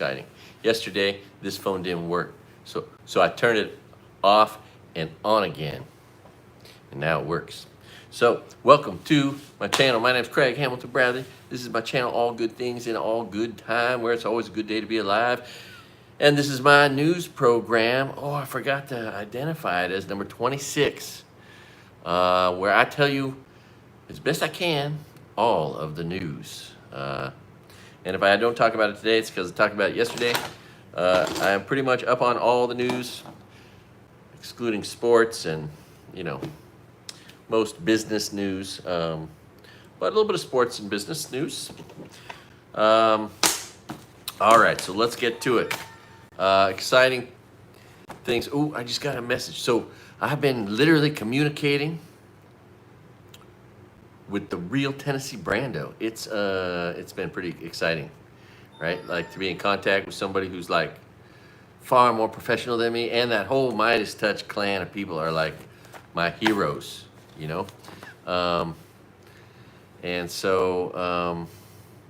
exciting. Yesterday, this phone didn't work. So I turned it off and on again. And now it works. So welcome to my channel. My name's Craig Hamilton Bradley. This is my channel, All Good Things in All Good Time, where it's always a good day to be alive. And this is my news program. Oh, I forgot to identify it as number 26, where I tell you as best I can all of the news. And if I don't talk about it today, it's because I talked about it yesterday. I am pretty much up on all the news, excluding sports and, most business news. But a little bit of sports and business news. All right, so let's get to it. Exciting things. Oh, I just got a message. So I've been literally communicating with the real Tennessee Brando. It's been pretty exciting, right? Like to be in contact with somebody who's like far more professional than me, and that whole Midas Touch clan of people are like my heroes, and so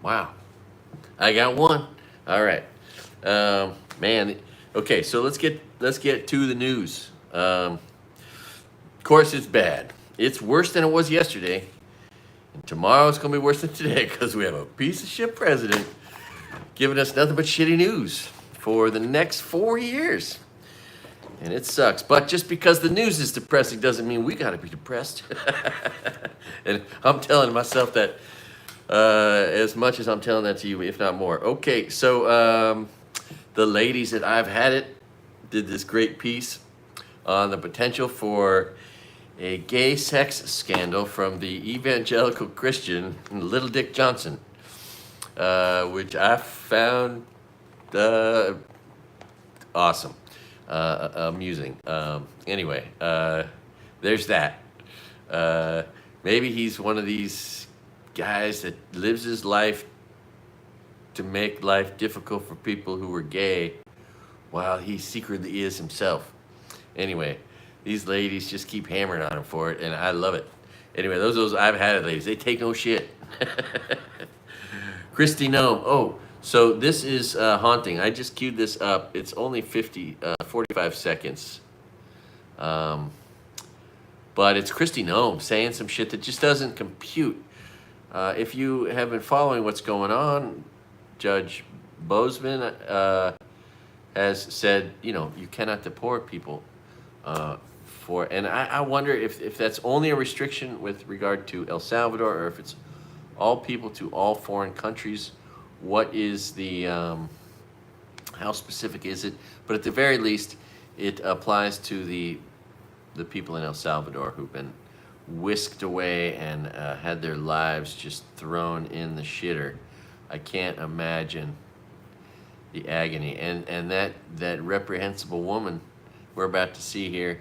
wow, I got one. All right, man. Okay, so let's get to the news. Of course, it's bad. It's worse than it was yesterday. And tomorrow it's going to be worse than today because we have a piece of shit president giving us nothing but shitty news for the next 4 years. And it sucks. But just because the news is depressing doesn't mean we got to be depressed. And I'm telling myself that as much as I'm telling that to you, if not more. Okay, so the ladies at I've Had It did this great piece on the potential for a gay sex scandal from the evangelical Christian Little Dick Johnson, which I found awesome, amusing. Anyway, there's that. Maybe he's one of these guys that lives his life to make life difficult for people who are gay while he secretly is himself. Anyway, these ladies just keep hammering on him for it, and I love it. Anyway, those I've Had It ladies, they take no shit. Christy Nome. Oh, so this is haunting. I just queued this up. It's only 45 seconds. But it's Christy Nome saying some shit that just doesn't compute. If you have been following what's going on, Judge Bozeman has said, you cannot deport people. And I wonder if that's only a restriction with regard to El Salvador, or if it's all people to all foreign countries. What is the, how specific is it? But at the very least, it applies to the people in El Salvador who've been whisked away and had their lives just thrown in the shitter. I can't imagine the agony. And that reprehensible woman we're about to see here,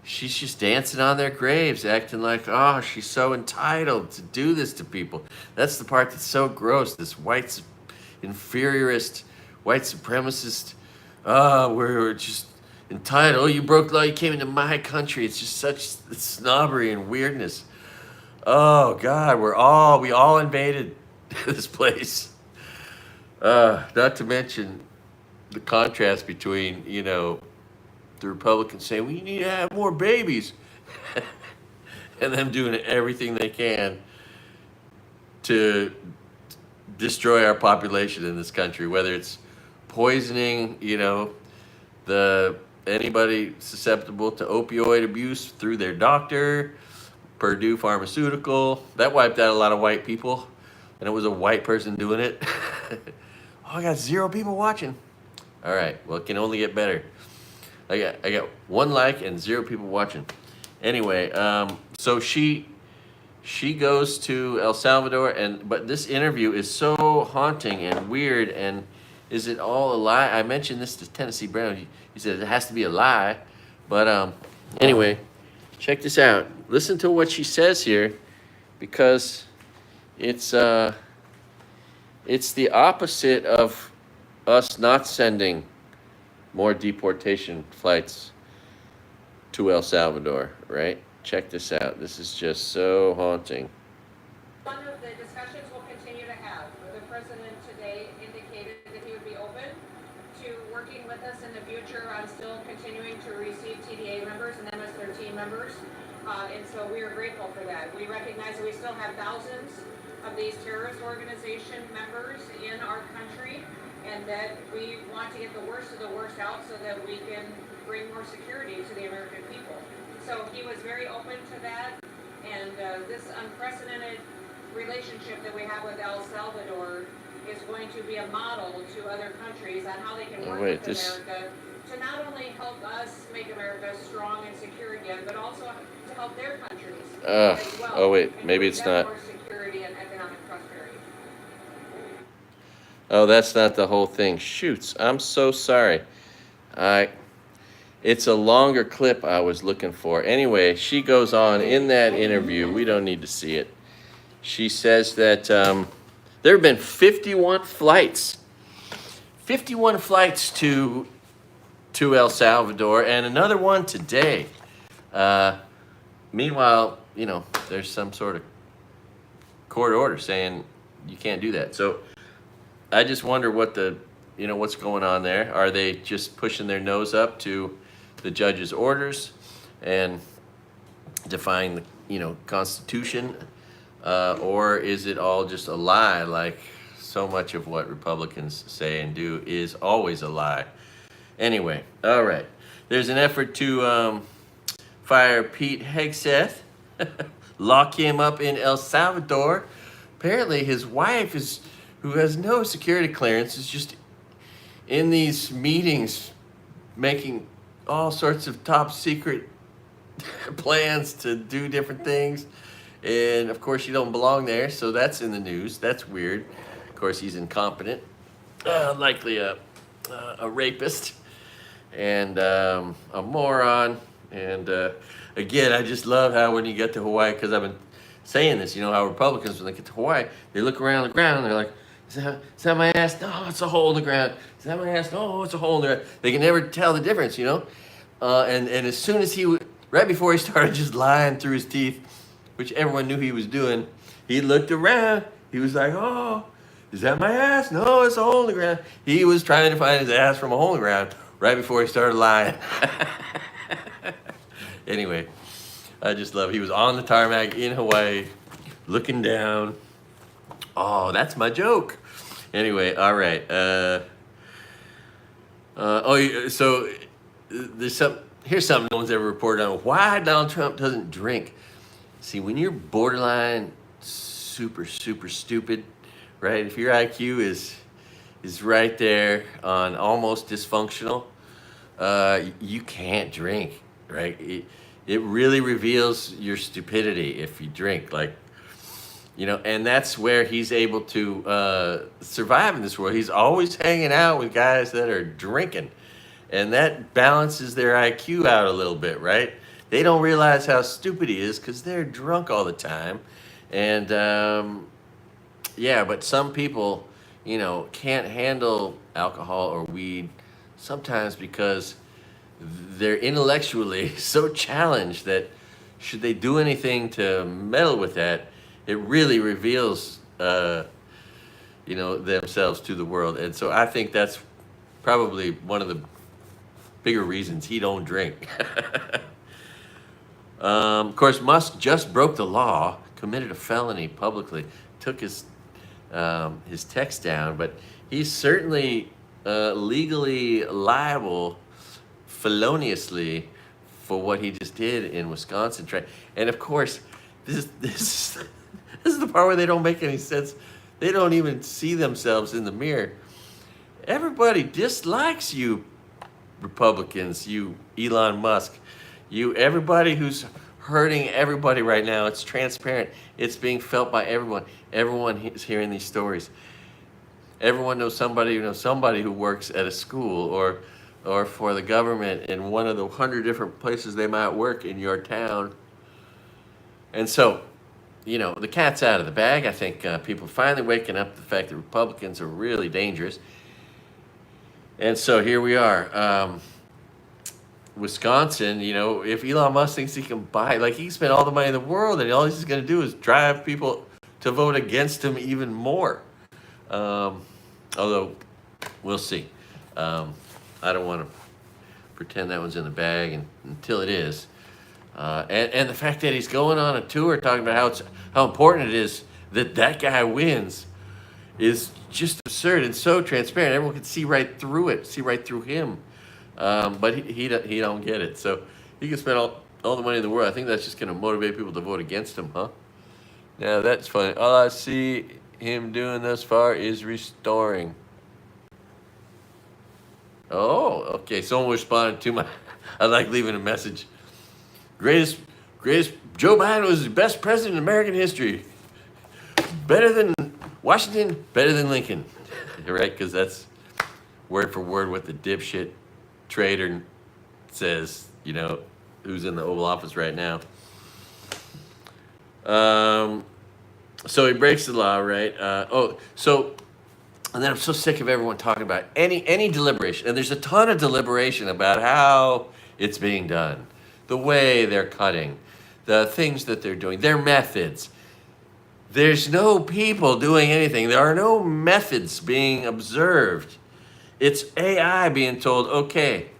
she's just dancing on their graves, acting like, oh, she's so entitled to do this to people. That's the part that's so gross. This inferiorist, white supremacist, we're just entitled. Oh, you broke law, you came into my country. It's just such snobbery and weirdness. Oh God, we all invaded this place. Not to mention the contrast between, the Republicans saying we need to have more babies and them doing everything they can to destroy our population in this country, whether it's poisoning, anybody susceptible to opioid abuse through their doctor, Purdue Pharmaceutical. That wiped out a lot of white people, and it was a white person doing it. Oh, I got 0 people watching. All right, well, it can only get better. I got 1 like and 0 people watching. Anyway, so she goes to El Salvador, but this interview is so haunting and weird. And is it all a lie? I mentioned this to Tennessee Brown. He said it has to be a lie. But anyway, check this out. Listen to what she says here, because it's the opposite of us not sending more deportation flights to El Salvador, right? Check this out. This is just so haunting. One of the discussions we'll continue to have with the president today in with us in the future on still continuing to receive TDA members and them as their team members. And so we are grateful for that. We recognize that we still have thousands of these terrorist organization members in our country, and that we want to get the worst of the worst out so that we can bring more security to the American people. So he was very open to that, and this unprecedented relationship that we have with El Salvador is going to be a model to other countries on how they can work with America to not only help us make America strong and secure again, but also to help their countries as well. Oh wait, maybe it's not. More security and economic prosperity. Oh, that's not the whole thing. Shoots, I'm so sorry. It's a longer clip I was looking for. Anyway, she goes on in that interview. We don't need to see it. She says that there have been 51 flights. 51 flights to El Salvador, and another one today. Meanwhile, you know, there's some sort of court order saying you can't do that. So I just wonder what what's going on there. Are they just pushing their nose up to the judge's orders and defying the Constitution, or is it all just a lie, like so much of what Republicans say and do is always a lie? Anyway, all right. There's an effort to fire Pete Hegseth, lock him up in El Salvador. Apparently his wife, who has no security clearance, is just in these meetings making all sorts of top secret plans to do different things. And of course, you don't belong there, so that's in the news. That's weird. Of course, he's incompetent, likely a rapist, and a moron. And again, I just love how when you get to Hawaii, because I've been saying this, how Republicans, when they get to Hawaii, they look around the ground and they're like, is that my ass? No, it's a hole in the ground. Is that my ass? No, it's a hole in the ground. They can never tell the difference, And as soon as right before he started just lying through his teeth, which everyone knew he was doing, he looked around. He was like, oh, is that my ass? No, it's a hole in the ground. He was trying to find his ass from a hole in the ground right before he started lying. Anyway, I just love it. He was on the tarmac in Hawaii, looking down. Oh, that's my joke. Anyway, all right. So here's something no one's ever reported on. Why Donald Trump doesn't drink. See, when you're borderline super, super stupid, right? If your IQ is right there on almost dysfunctional, you can't drink, right? It really reveals your stupidity if you drink, and that's where he's able to survive in this world. He's always hanging out with guys that are drinking, and that balances their IQ out a little bit, right? They don't realize how stupid he is because they're drunk all the time. And but some people, can't handle alcohol or weed sometimes because they're intellectually so challenged that should they do anything to meddle with that, it really reveals, themselves to the world. And so I think that's probably one of the bigger reasons he don't drink. Of course, Musk just broke the law, committed a felony publicly, took his text down, but he's certainly legally liable feloniously for what he just did in Wisconsin. And of course, this is the part where they don't make any sense. They don't even see themselves in the mirror. Everybody dislikes you, Republicans, you Elon Musk, everybody who's hurting everybody right now. It's transparent. It's being felt by everyone. Everyone is hearing these stories. Everyone knows somebody who works at a school or for the government in one of the 100 different places they might work in your town. And so, the cat's out of the bag. I think people are finally waking up to the fact that Republicans are really dangerous. And so here we are. Wisconsin, if Elon Musk thinks he can buy, he can spend all the money in the world, and all he's going to do is drive people to vote against him even more. Although, we'll see. I don't want to pretend that one's in the bag until it is. And the fact that he's going on a tour talking about how important it is that guy wins is just absurd and so transparent. Everyone can see right through it, see right through him. But he don't get it. So he can spend all the money in the world. I think that's just going to motivate people to vote against him, huh? Now that's funny. All I see him doing thus far is restoring. Oh, okay. Someone responded to my. I like leaving a message. Greatest. Joe Biden was the best president in American history. Better than Washington. Better than Lincoln. Right? Because that's word for word what the dipshit traitor says. You know, who's in the Oval Office right now. So he breaks the law, right? And then I'm so sick of everyone talking about any deliberation. And there's a ton of deliberation about how it's being done, the way they're cutting, the things that they're doing, their methods. There's no people doing anything. There are no methods being observed. It's AI being told, okay,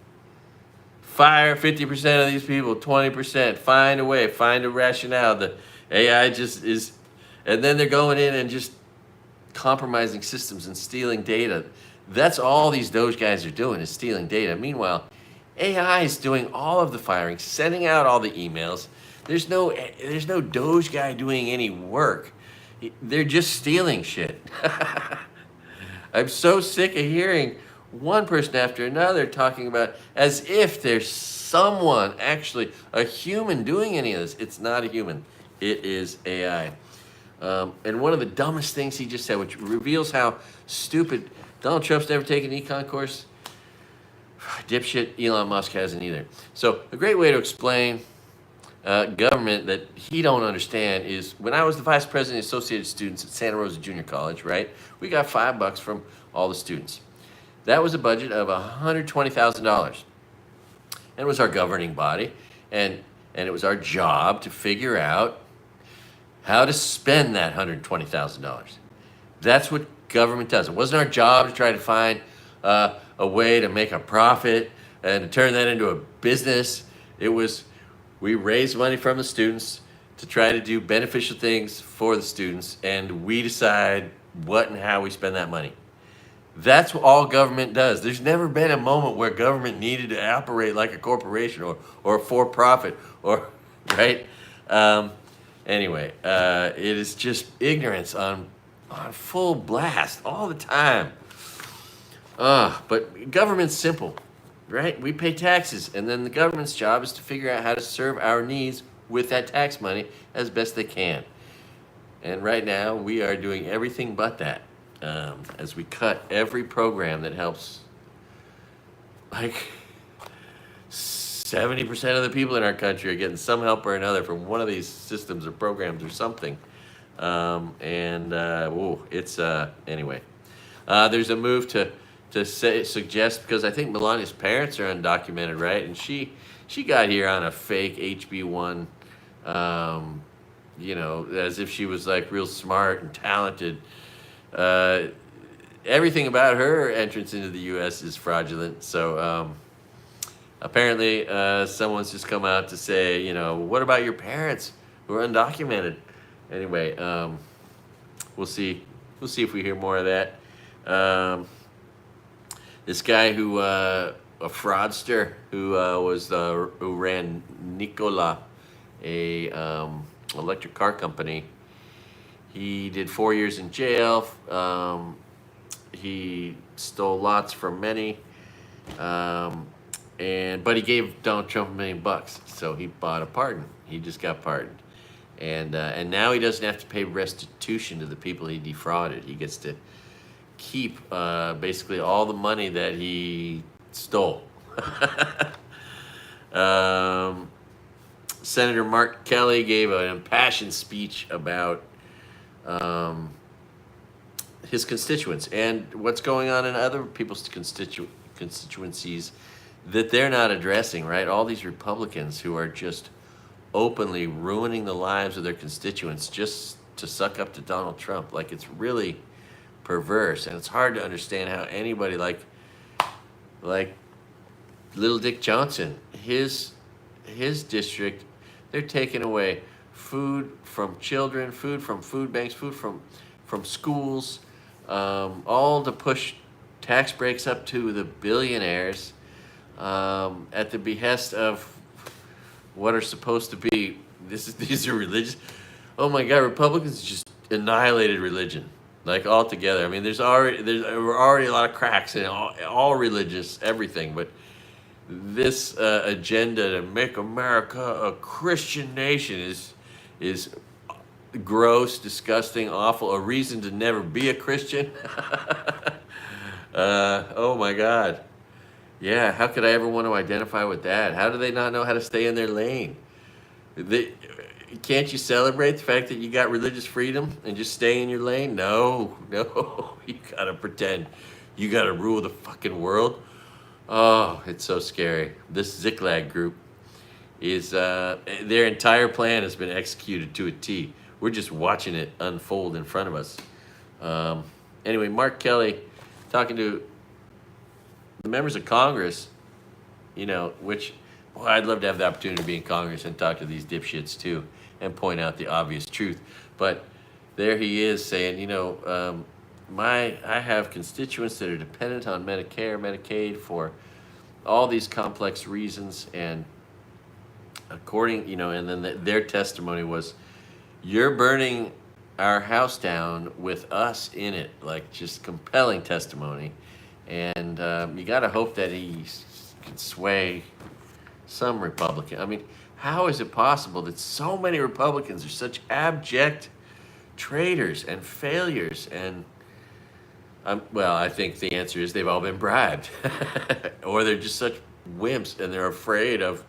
fire 50% of these people, 20%, find a way, find a rationale. The AI just is, and then they're going in and just compromising systems and stealing data. That's all these Doge guys are doing, is stealing data. Meanwhile, AI is doing all of the firing, sending out all the emails. There's no Doge guy doing any work. They're just stealing shit. I'm so sick of hearing one person after another talking about as if there's someone, actually a human, doing any of this. It's not a human. It is AI. And one of the dumbest things he just said, which reveals how stupid Donald Trump's never taken an econ course. Dipshit Elon Musk hasn't either. So a great way to explain government that he don't understand is when I was the vice president of Associated Students at Santa Rosa Junior College, right? We got $5 from all the students. That was a budget of $120,000. And it was our governing body, and it was our job to figure out how to spend that $120,000. That's what government does. It wasn't our job to try to find a way to make a profit and to turn that into a business. It was, we raised money from the students to try to do beneficial things for the students, and we decide what and how we spend that money. That's what all government does. There's never been a moment where government needed to operate like a corporation or a for-profit, or right? Anyway, it is just ignorance on full blast all the time. But government's simple, right? We pay taxes, and then the government's job is to figure out how to serve our needs with that tax money as best they can. And right now, we are doing everything but that. As we cut every program that helps, like 70% of the people in our country are getting some help or another from one of these systems or programs or something. Anyway. There's a move to suggest, because I think Melania's parents are undocumented, right? And she got here on a fake HB1, as if she was like real smart and talented. Everything about her entrance into the U.S. is fraudulent. So apparently someone's just come out to say, what about your parents who are undocumented? Anyway, we'll see. We'll see if we hear more of that. This guy who, a fraudster who ran Nikola, a electric car company. He did 4 years in jail. He stole lots from many, but he gave Donald Trump $1 million, so he bought a pardon. He just got pardoned, and now he doesn't have to pay restitution to the people he defrauded. He gets to keep basically all the money that he stole. Senator Mark Kelly gave an impassioned speech about his constituents and what's going on in other people's constituencies that they're not addressing, right? All these Republicans who are just openly ruining the lives of their constituents just to suck up to Donald Trump. Like, it's really perverse, and it's hard to understand how anybody like Little Dick Johnson, his district, they're taking away food from children, food from food banks, food from schools, all to push tax breaks up to the billionaires, at the behest of what are supposed to be. These are religious. Oh my God, Republicans just annihilated religion, like altogether. I mean, there were already a lot of cracks in all religious everything, but this agenda to make America a Christian nation is gross, disgusting, awful. A reason to never be a Christian. Oh my God. Yeah, how could I ever want to identify with that? How do they not know how to stay in their lane? Can't you celebrate the fact that you got religious freedom and just stay in your lane? No, no. You gotta pretend you gotta rule the fucking world. Oh, it's so scary. This Ziklag group is, their entire plan has been executed to a T. We're just watching it unfold in front of us. Anyway, Mark Kelly talking to the members of Congress, which, boy, I'd love to have the opportunity to be in Congress and talk to these dipshits too and point out the obvious truth. But there he is saying, I have constituents that are dependent on Medicare, Medicaid for all these complex reasons, and according, and then their testimony was, you're burning our house down with us in it, like just compelling testimony. And you got to hope that he can sway some Republican. I mean, how is it possible that so many Republicans are such abject traitors and failures? And well, I think the answer is they've all been bribed, or they're just such wimps and they're afraid of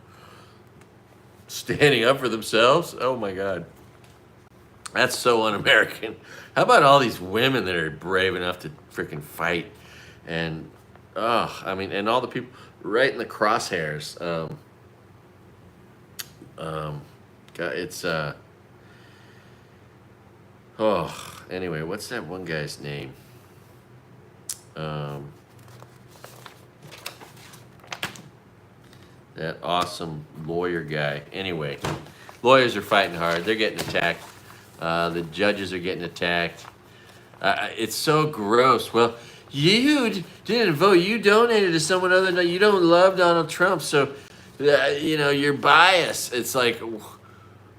standing up for themselves. Oh my God, that's so un-American. How about all these women that are brave enough to freaking fight? And and all the people right in the crosshairs. God, it's anyway, what's that one guy's name? That awesome lawyer guy. Anyway, lawyers are fighting hard. They're getting attacked. The judges are getting attacked. It's so gross. Well, you didn't vote. You donated to someone other than you don't love Donald Trump, so you're biased. It's like,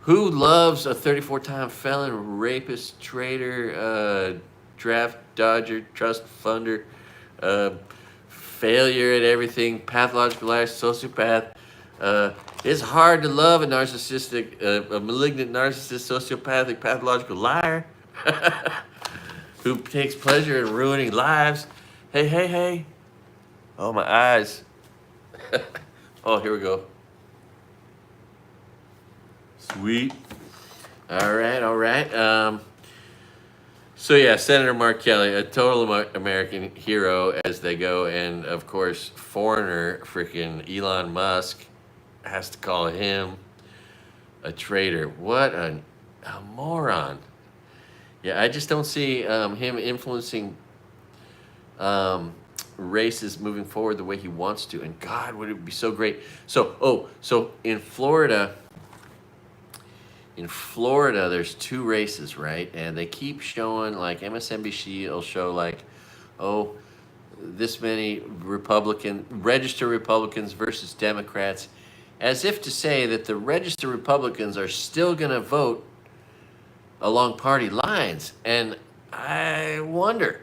who loves a 34-time felon, rapist, traitor, draft dodger, trust funder, failure at everything, pathological liar, sociopath? It's hard to love a narcissistic, a malignant narcissist, sociopathic, pathological liar who takes pleasure in ruining lives. Hey. Oh, my eyes. Oh, here we go. Sweet. All right. So yeah, Senator Mark Kelly, a total American hero as they go, and of course, foreigner freaking Elon Musk has to call him a traitor. What a moron. Yeah, I just don't see him influencing races moving forward the way he wants to. And God, would it be so great. So in Florida, there's two races, right? And they keep showing, like MSNBC will show like, this many registered Republicans versus Democrats, as if to say that the registered Republicans are still going to vote along party lines. And I wonder,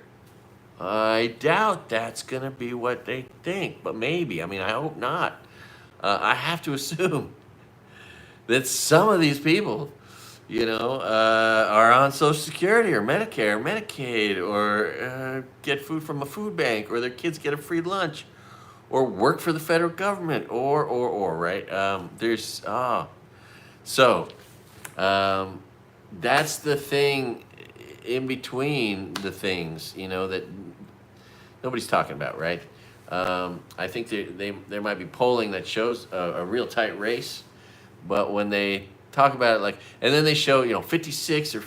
I doubt that's going to be what they think, but maybe. I mean, I hope not. I have to assume that some of these people, are on Social Security or Medicare, or Medicaid, or get food from a food bank, or their kids get a free lunch, or work for the federal government, or right? That's the thing in between the things, that nobody's talking about, right? I think there might be polling that shows a real tight race, but when they talk about it, and then they show, 56 or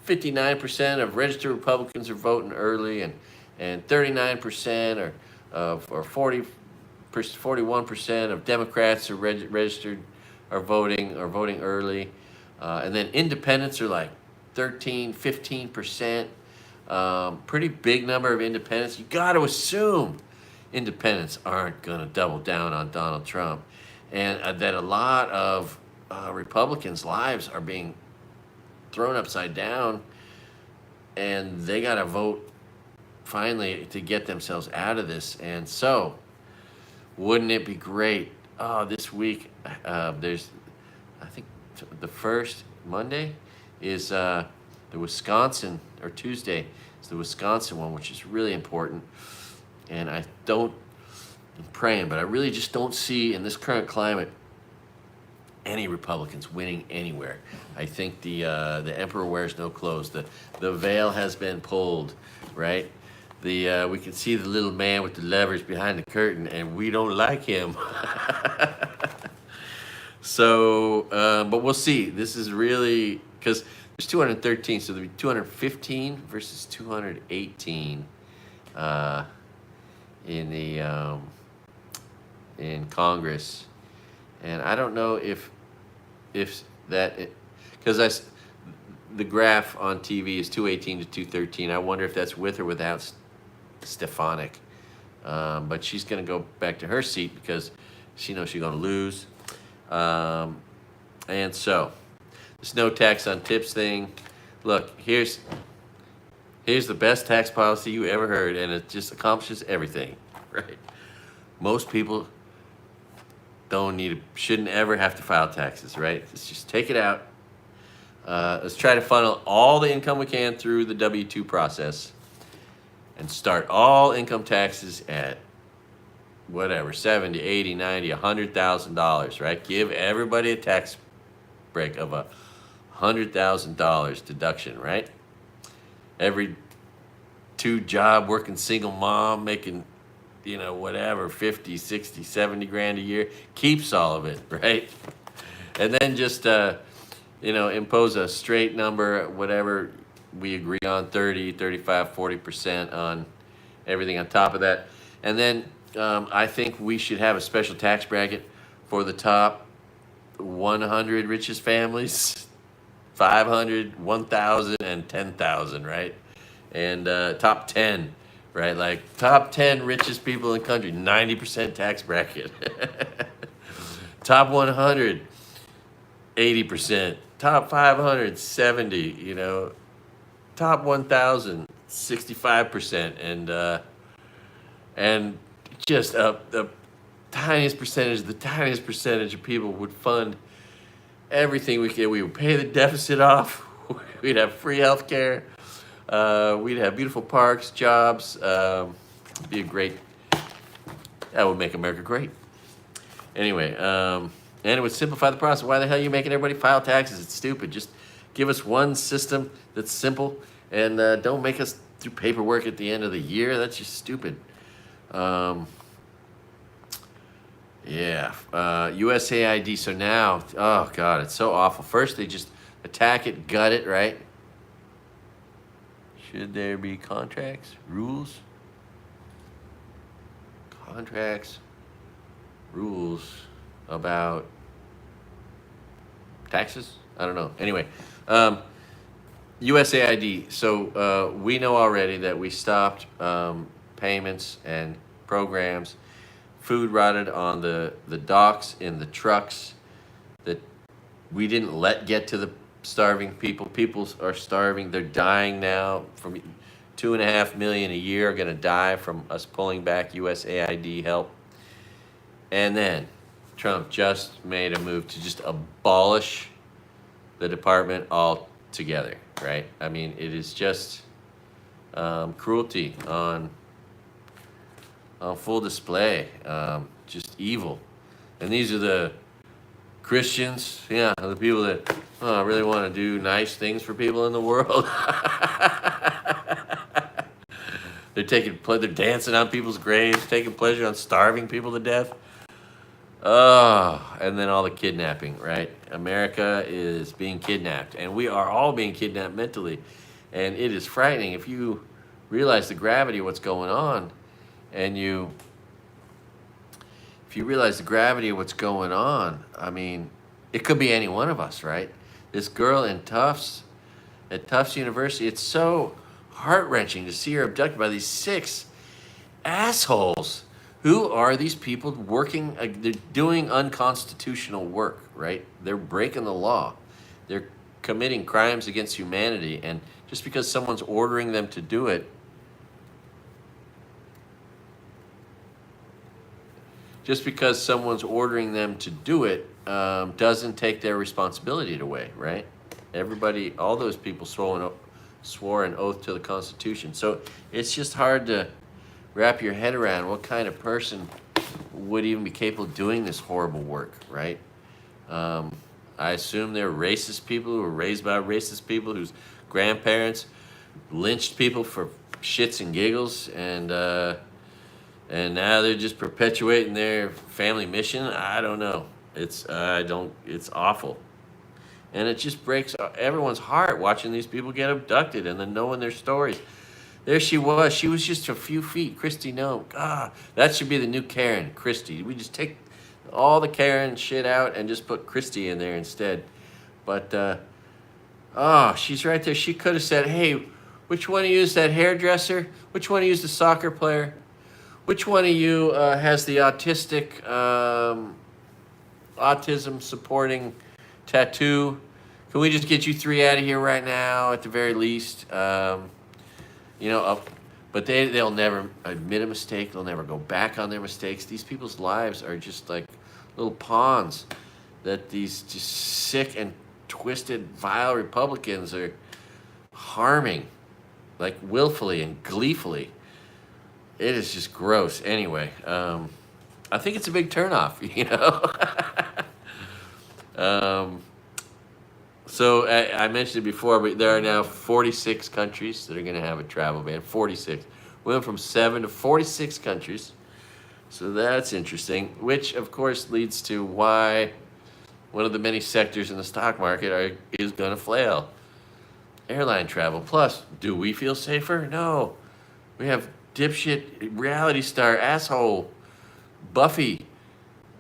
59% of registered Republicans are voting early, and 39% or 40 41% of Democrats are registered, are voting early. And then independents are like 13, 15%. Pretty big number of independents. You got to assume independents aren't going to double down on Donald Trump. And that a lot of Republicans' lives are being thrown upside down, and they got to vote finally to get themselves out of this. And so, wouldn't it be great? Oh, this week, there's, I think the first Monday is the Wisconsin, or Tuesday is the Wisconsin one, which is really important. And I'm praying, but I really just don't see in this current climate any Republicans winning anywhere. I think the emperor wears no clothes. The veil has been pulled, right? We can see the little man with the levers behind the curtain, and we don't like him. So, but we'll see. This is really, because there's 213, so there'll be 215 versus 218 in the in Congress, and I don't know if that, because the graph on TV is 218 to 213. I wonder if that's with or without Stefanik. But she's going to go back to her seat because she knows she's going to lose. And so, this no tax on tips thing. Look, here's the best tax policy you ever heard, and it just accomplishes everything, right? Most people shouldn't ever have to file taxes, right? Let's just take it out. Let's try to funnel all the income we can through the W-2 process and start all income taxes at whatever, 70, 80, 90, $100,000, right? Give everybody a tax break of $100,000 deduction, right? Every 2-job working single mom making, whatever, 50, 60, 70 grand a year, keeps all of it, right? And then just, impose a straight number, whatever we agree on, 30, 35, 40% on everything on top of that. And then I think we should have a special tax bracket for the top 100 richest families, 500, 1,000, and 10,000, right? And top 10, right? Like top 10 richest people in the country, 90% tax bracket. Top 100, 80%. Top 500, 70, top 1,000, 65%. And just the tiniest percentage of people would fund everything we could. We would pay the deficit off. We'd have free health care. We'd have beautiful parks, jobs. That would make America great. Anyway, and it would simplify the process. Why the hell are you making everybody file taxes? It's stupid. Just give us one system that's simple, and don't make us do paperwork at the end of the year. That's just stupid. USAID. So now, oh God, it's so awful. First, they just attack it, gut it, right? Should there be contracts, rules? Contracts, rules about taxes? I don't know. Anyway, USAID. So we know already that we stopped payments and programs. Food rotted on the docks, in the trucks that we didn't let get to the starving people. People are starving. They're dying now. From 2.5 million a year are going to die from us pulling back USAID help. And then Trump just made a move to just abolish the department altogether, right? I mean, it is just cruelty on full display, just evil. And these are the Christians, the people that really want to do nice things for people in the world. They're dancing on people's graves, taking pleasure on starving people to death. And then all the kidnapping, right? America is being kidnapped, and we are all being kidnapped mentally. And it is frightening if you realize the gravity of what's going on, and you you realize the gravity of what's going on, I mean, it could be any one of us, right? This girl in Tufts, at Tufts University, it's so heart-wrenching to see her abducted by these 6 assholes. Who are these people working? They're doing unconstitutional work, right? They're breaking the law. They're committing crimes against humanity, and just because someone's ordering them to do it, doesn't take their responsibility away, right? Everybody, all those people swore an oath to the Constitution. So it's just hard to wrap your head around what kind of person would even be capable of doing this horrible work, right? I assume they're racist people who were raised by racist people whose grandparents lynched people for shits and giggles, and now they're just perpetuating their family mission. I don't know. It's awful. And it just breaks everyone's heart watching these people get abducted and then knowing their stories. There she was. She was just a few feet. Kristi Noem. Ah, that should be the new Karen, Kristi. We just take all the Karen shit out and just put Kristi in there instead. But, she's right there. She could have said, hey, which one of you is that hairdresser? Which one of you is the soccer player? Which one of you has the autism supporting tattoo? Can we just get you 3 out of here right now at the very least? But they'll never admit a mistake. They'll never go back on their mistakes. These people's lives are just like little pawns that these just sick and twisted, vile Republicans are harming, like willfully and gleefully. It is just gross. Anyway, I think it's a big turnoff, So I mentioned it before, but there are now 46 countries that are going to have a travel ban. 46. We went from 7 to 46 countries. So that's interesting, which of course leads to why one of the many sectors in the stock market is going to flail. Airline travel. Plus, do we feel safer? No. We have dipshit reality star asshole Buffy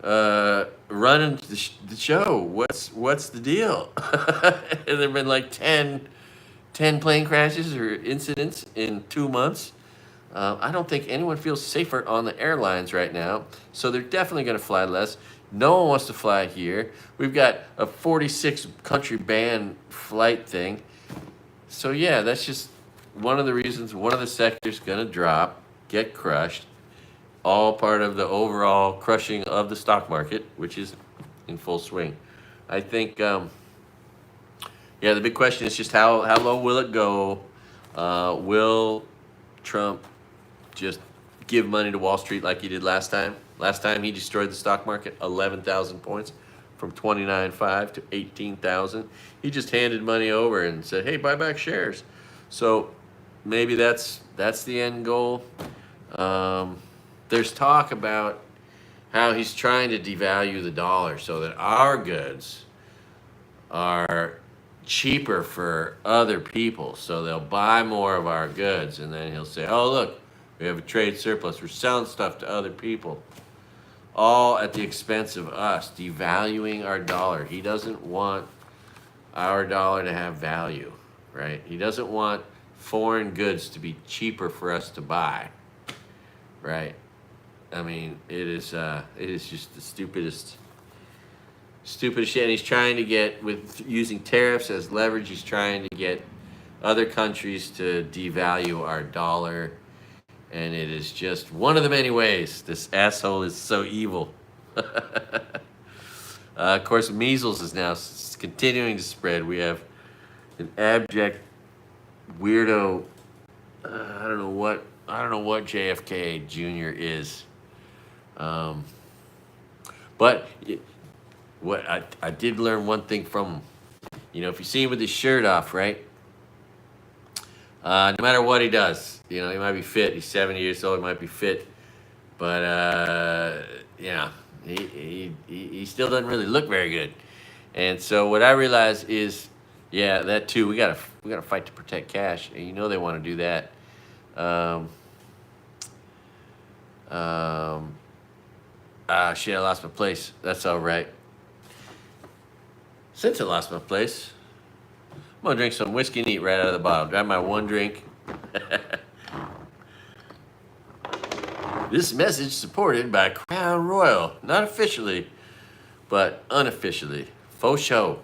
running the show. What's the deal? And there've been like 10 plane crashes or incidents in 2 months. I don't think anyone feels safer on the airlines right now, so they're definitely going to fly less. No one wants to fly here. We've got a 46 country ban flight thing. So yeah, that's just one of the reasons one of the sectors going to drop, get crushed. All part of the overall crushing of the stock market, which is in full swing. I think, the big question is just how low will it go? Will Trump just give money to Wall Street like he did last time? Last time he destroyed the stock market, 11,000 points, from 29.5 to 18,000. He just handed money over and said, hey, buy back shares. So maybe that's the end goal. There's talk about how he's trying to devalue the dollar so that our goods are cheaper for other people, so they'll buy more of our goods, and then he'll say, oh, look, we have a trade surplus. We're selling stuff to other people, all at the expense of us, devaluing our dollar. He doesn't want our dollar to have value, right? He doesn't want foreign goods to be cheaper for us to buy, right? I mean, it is just the stupidest shit. And he's trying to get, with using tariffs as leverage, he's trying to get other countries to devalue our dollar. And it is just one of the many ways. This asshole is so evil. Of course, measles is now continuing to spread. We have an abject weirdo. I don't know what JFK Jr. is. But what I did learn one thing from him. If you see him with his shirt off, right? No matter what he does, he might be fit. He's 70 years old. He might be fit, but he still doesn't really look very good. And so what I realized is, that too. We gotta fight to protect cash, and they want to do that. Ah, shit, I lost my place. That's all right. Since I lost my place, I'm gonna drink some whiskey neat right out of the bottle. Grab my one drink. This message supported by Crown Royal. Not officially, but unofficially. Faux show.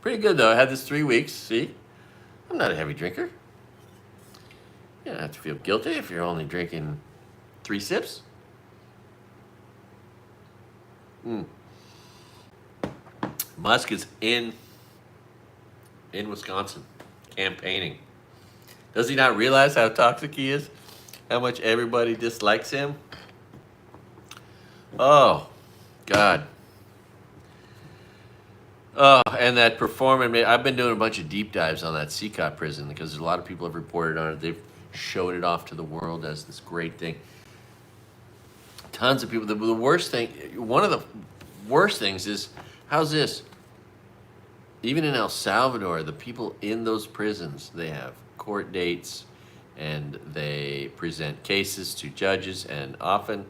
Pretty good though. I had this 3 weeks. See? I'm not a heavy drinker. You don't have to feel guilty if you're only drinking 3 sips. Musk is in Wisconsin campaigning. Does he not realize how toxic he is? How much everybody dislikes him? Oh, God. Oh, and that performance, I've been doing a bunch of deep dives on that CCOT prison because a lot of people have reported on it. They've showed it off to the world as this great thing. Tons of people. The worst thing, one of the worst things is, how's this? Even in El Salvador, the people in those prisons, they have court dates and they present cases to judges, and often,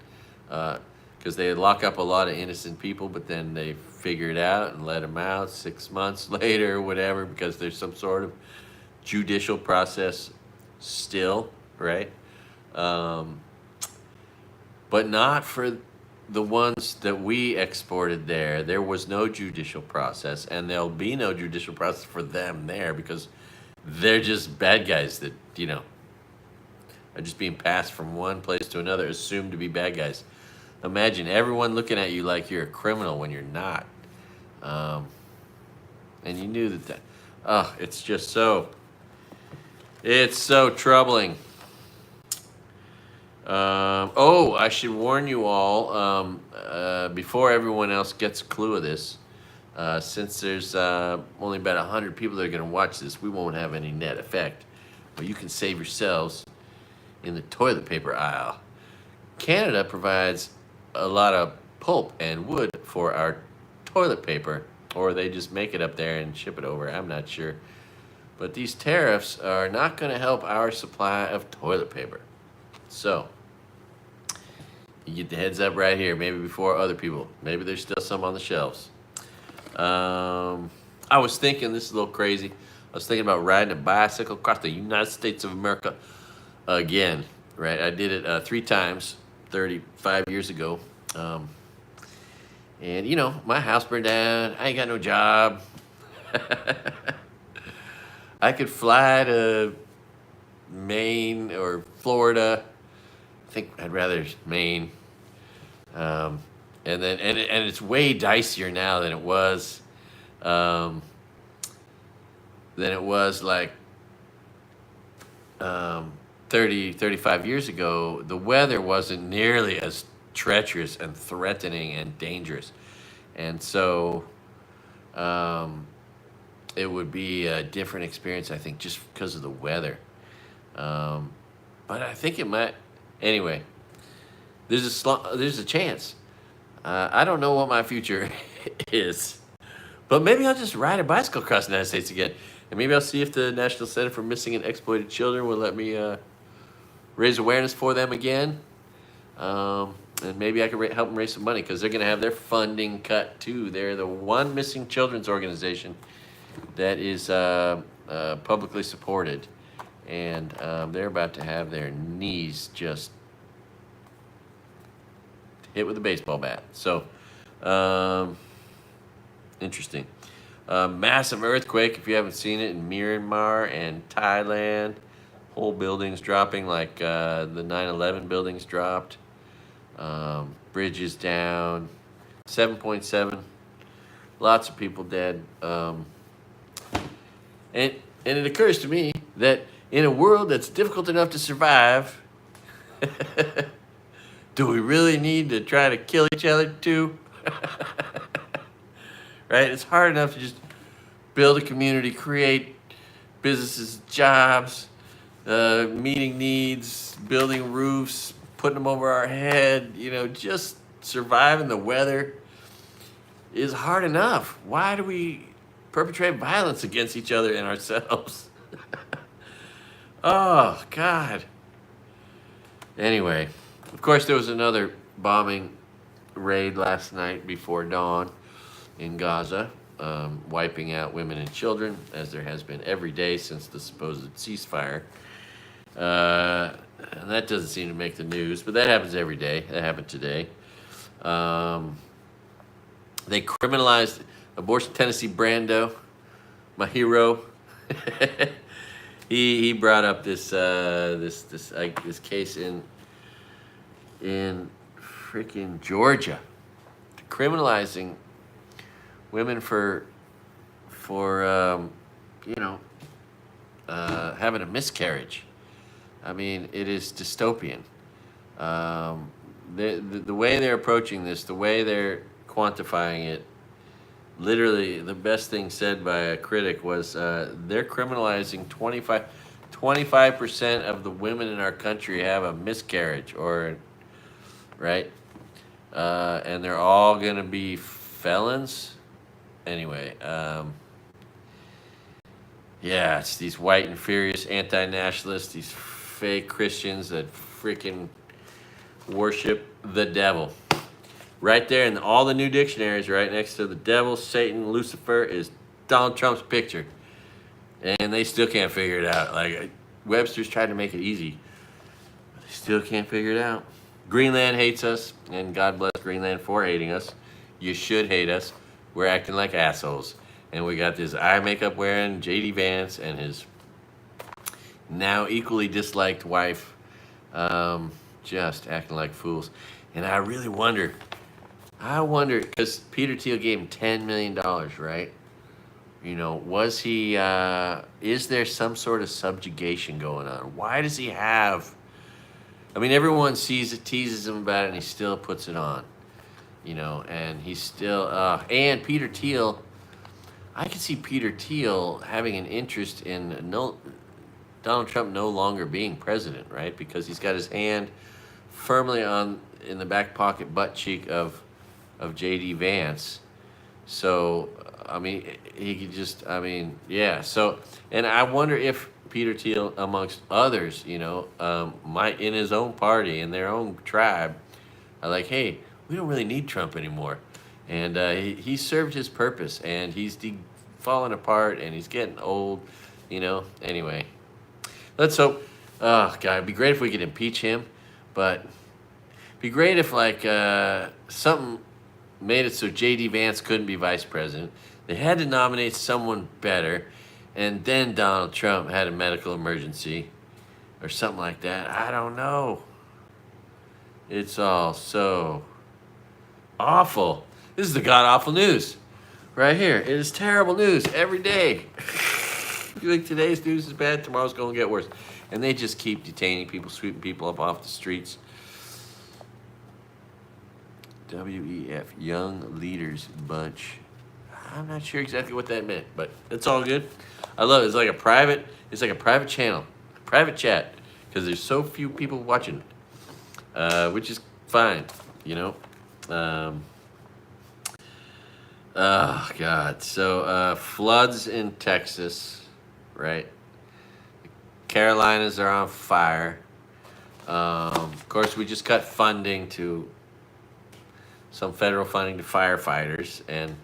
because they lock up a lot of innocent people, but then they figure it out and let them out 6 months later or whatever, because there's some sort of judicial process still, right? But not for the ones that we exported there. There was no judicial process, and there'll be no judicial process for them there because they're just bad guys that, you know, are just being passed from one place to another, assumed to be bad guys. Imagine everyone looking at you like you're a criminal when you're not. And you knew that. Oh, it's just so. It's so troubling. I should warn you all, before everyone else gets a clue of this, since there's only about 100 people that are going to watch this, we won't have any net effect. But you can save yourselves in the toilet paper aisle. Canada provides a lot of pulp and wood for our toilet paper, or they just make it up there and ship it over. I'm not sure. But these tariffs are not going to help our supply of toilet paper. So, you get the heads up right here, maybe before other people. Maybe there's still some on the shelves. I was thinking, this is a little crazy, I was thinking about riding a bicycle across the United States of America again, right? I did it 3 times, 35 years ago. And, you know, my house burned down. I ain't got no job. I could fly to Maine or Florida. I think I'd rather Maine. And it's way dicier now than it was. Like 35 years ago. The weather wasn't nearly as treacherous and threatening and dangerous. And so it would be a different experience, I think, just because of the weather. But I think it might. Anyway, there's a chance. I don't know what my future is, but maybe I'll just ride a bicycle across the United States again, and maybe I'll see if the National Center for Missing and Exploited Children will let me raise awareness for them again, and maybe I can help them raise some money because they're going to have their funding cut too. They're the one missing children's organization that is publicly supported. And they're about to have their knees just hit with a baseball bat. So, interesting. Massive earthquake, if you haven't seen it, in Myanmar and Thailand. Whole buildings dropping like the 9/11 buildings dropped. Bridges down. 7.7. Lots of people dead. And it occurs to me that in a world that's difficult enough to survive, do we really need to try to kill each other too? Right? It's hard enough to just build a community, create businesses, jobs, meeting needs, building roofs, putting them over our head. You know, just surviving the weather is hard enough. Why do we perpetrate violence against each other and ourselves? Oh, God. Anyway, of course, there was another bombing raid last night before dawn in Gaza, wiping out women and children, as there has been every day since the supposed ceasefire. And that doesn't seem to make the news, but that happens every day. That happened today. They criminalized abortion. Tennessee Brando, my hero. he brought up this case in freaking Georgia, criminalizing women for having a miscarriage. I mean, it is dystopian. The way they're approaching this, the way they're quantifying it, literally the best thing said by a critic was they're criminalizing 25% of the women in our country have a miscarriage, right? And they're all going to be felons. Anyway, yeah, it's these white and furious anti-nationalists, these fake Christians that freaking worship the devil. Right there in all the new dictionaries, right next to the devil, Satan, Lucifer, is Donald Trump's picture. And they still can't figure it out. Like, Webster's tried to make it easy, but they still can't figure it out. Greenland hates us, and God bless Greenland for hating us. You should hate us. We're acting like assholes. And we got this eye makeup wearing J.D. Vance and his now equally disliked wife just acting like fools. And I really wonder, because Peter Thiel gave him $10 million, right? You know, was he, is there some sort of subjugation going on? Why does he have, I mean, everyone sees it, teases him about it, and he still puts it on. You know, and he's still, and Peter Thiel, I can see Peter Thiel having an interest in Donald Trump no longer being president, right? Because he's got his hand firmly in the back pocket butt cheek of J.D. Vance. So, I mean, he could just, yeah. So, and I wonder if Peter Thiel, amongst others, you know, might, in his own party, in their own tribe, are like, hey, we don't really need Trump anymore. And he served his purpose, and he's falling apart, and he's getting old, you know. Anyway, let's hope. Oh, God, it'd be great if we could impeach him, but it'd be great if, like, something made it so J.D. Vance couldn't be vice president. They had to nominate someone better, and then Donald Trump had a medical emergency or something like that. I don't know. It's all so awful. This is the god-awful news right here. It is terrible news every day. You think today's news is bad, tomorrow's going to get worse. And they just keep detaining people, sweeping people up off the streets. WEF, Young Leaders Bunch. I'm not sure exactly what that meant, but it's all good. I love it. It's like a private channel, private chat, because there's so few people watching, which is fine, you know. Oh, God. So, floods in Texas, right? The Carolinas are on fire. Of course, we just cut funding to some federal funding to firefighters, and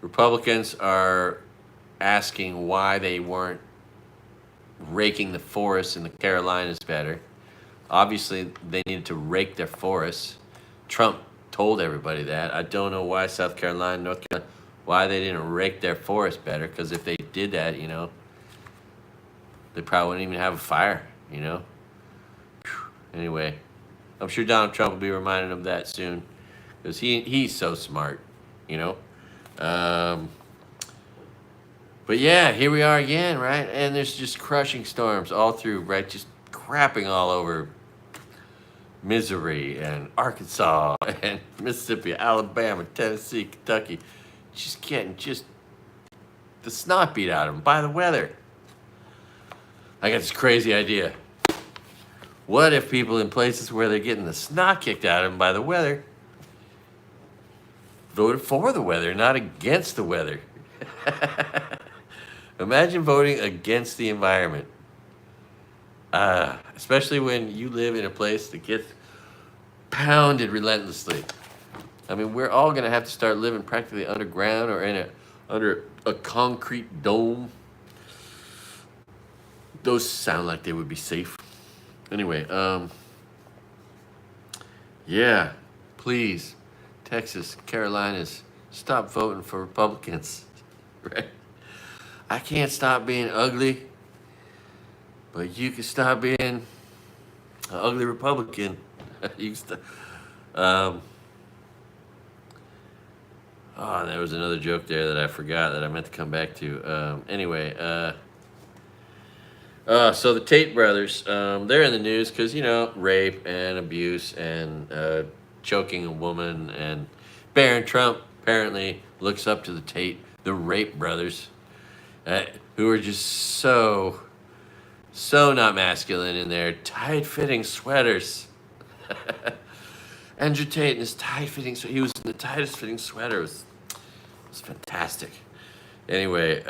Republicans are asking why they weren't raking the forests in the Carolinas better. Obviously, they needed to rake their forests. Trump told everybody that. I don't know why South Carolina, North Carolina, why they didn't rake their forests better, because if they did that, you know, they probably wouldn't even have a fire, you know. Anyway, I'm sure Donald Trump will be reminded of that soon, because he's so smart, you know. But yeah, here we are again, right? And there's just crushing storms all through, right? Just crapping all over Missouri and Arkansas and Mississippi, Alabama, Tennessee, Kentucky. Just getting the snot beat out of them by the weather. I got this crazy idea. What if people in places where they're getting the snot kicked out of them by the weather voted for the weather, not against the weather? Imagine voting against the environment. Especially when you live in a place that gets pounded relentlessly. I mean, we're all gonna have to start living practically underground or under a concrete dome. Those sound like they would be safe. Anyway, yeah, please, Texas, Carolinas, stop voting for Republicans. Right? I can't stop being ugly, but you can stop being an ugly Republican. You can oh, there was another joke there that I forgot that I meant to come back to. So the Tate brothers, they're in the news because, rape and abuse and choking a woman. And Barron Trump apparently looks up to the rape brothers, who are just so not masculine in their tight-fitting sweaters. Andrew Tate in his tight-fitting sweater. He was in the tightest-fitting sweater. It was fantastic. Anyway,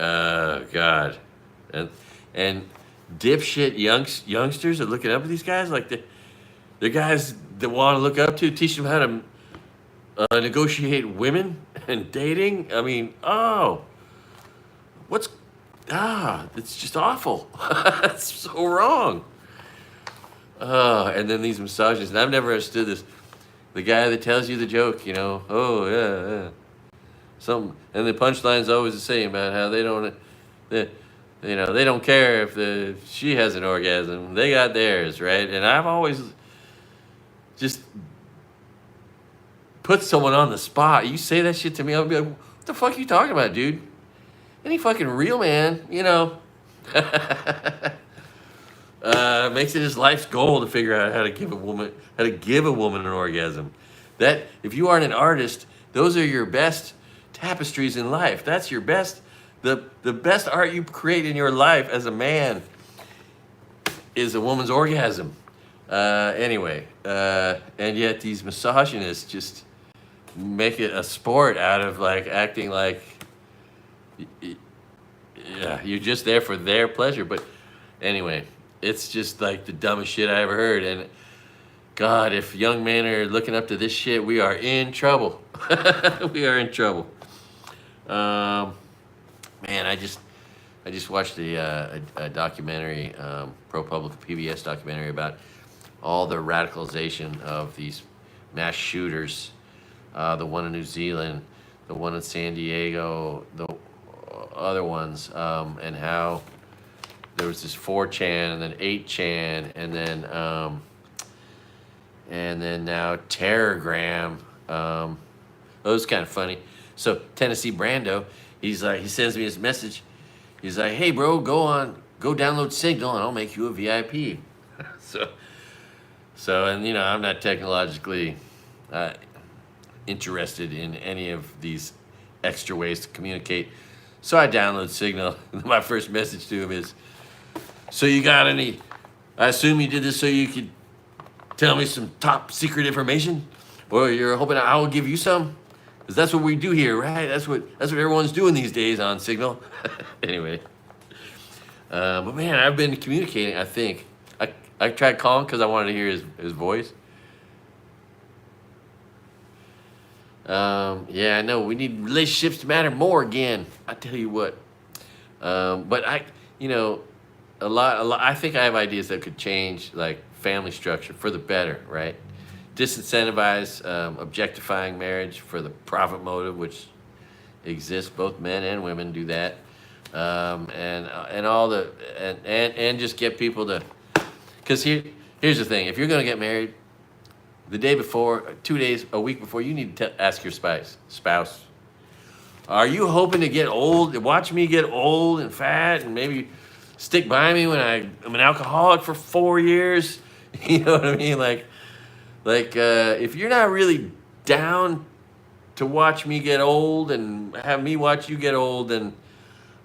God. And dipshit youngsters are looking up at these guys like they're guys that want to look up to, teach them how to negotiate women and dating. I mean, it's just awful. It's so wrong. And then these misogynists, and I've never understood this. The guy that tells you the joke, yeah. And the punchline's always the same about how they don't care if she has an orgasm. They got theirs, right? And I've always just put someone on the spot. You say that shit to me, I'll be like, what the fuck are you talking about, dude? Any fucking real man, makes it his life's goal to figure out how to give a woman an orgasm. That if you aren't an artist, those are your best tapestries in life. That's your best. The best art you create in your life as a man is a woman's orgasm. And yet these misogynists just make it a sport out of acting like you're just there for their pleasure. But anyway, it's just like the dumbest shit I ever heard. And God, if young men are looking up to this shit, we are in trouble. We are in trouble. Man, I just watched a documentary, ProPublica PBS documentary about all the radicalization of these mass shooters. The one in New Zealand, the one in San Diego, the other ones, and how there was this 4chan and then 8chan and then now Terrorgram. That was kind of funny. So Tennessee Brando, he sends me this message. He's like, hey bro, go download Signal and I'll make you a VIP. So I'm not technologically interested in any of these extra ways to communicate. So I download Signal. My first message to him is, so you got any, I assume you did this so you could tell me some top secret information? Or you're hoping I will give you some? Because that's what we do here, right? That's what everyone's doing these days on Signal. Anyway. But man, I've been communicating, I think. I tried calling because I wanted to hear his voice. Yeah, I know. We need relationships to matter more again. I tell you what. But I think I have ideas that could change family structure for the better, right? Disincentivize objectifying marriage for the profit motive, which exists. Both men and women do that, and just get people to. Because here's the thing: if you're going to get married, the day before, 2 days, a week before, you need to ask your spouse, are you hoping to get old? Watch me get old and fat, and maybe stick by me when I'm an alcoholic for 4 years. You know what I mean? If you're not really down to watch me get old and have me watch you get old, then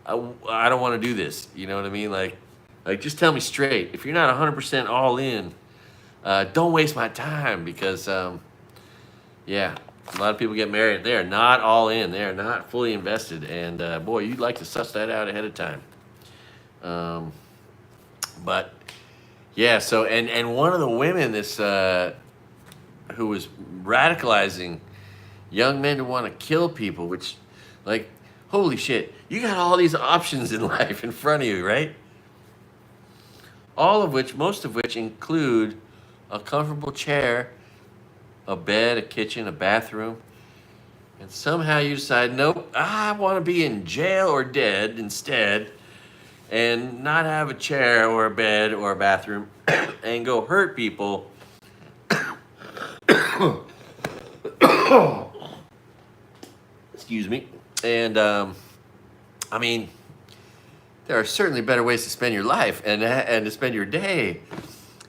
I don't want to do this. You know what I mean? Just tell me straight. If you're not 100% all in, don't waste my time because, a lot of people get married. They are not all in. They are not fully invested. And, boy, you'd like to suss that out ahead of time. But, yeah, so, and one of the women, this... who was radicalizing young men to want to kill people, which, like, holy shit, you got all these options in life in front of you, right? All of which, most of which include a comfortable chair, a bed, a kitchen, a bathroom, and somehow you decide, nope, I want to be in jail or dead instead, and not have a chair or a bed or a bathroom, and go hurt people. Excuse me. And I mean, there are certainly better ways to spend your life and to spend your day.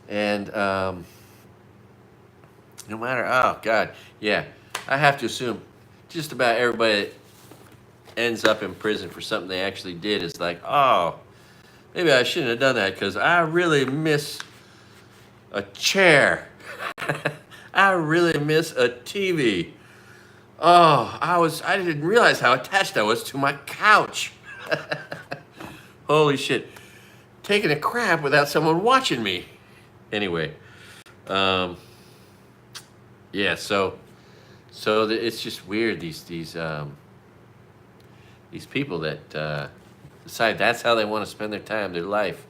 And no matter, oh God, yeah, I have to assume just about everybody that ends up in prison for something they actually did is like, oh, maybe I shouldn't have done that because I really miss a chair. I really miss a TV. Oh, I didn't realize how attached I was to my couch. Holy shit. Taking a crap without someone watching me. Anyway, yeah, so it's just weird, these people that decide that's how they want to spend their time, their life.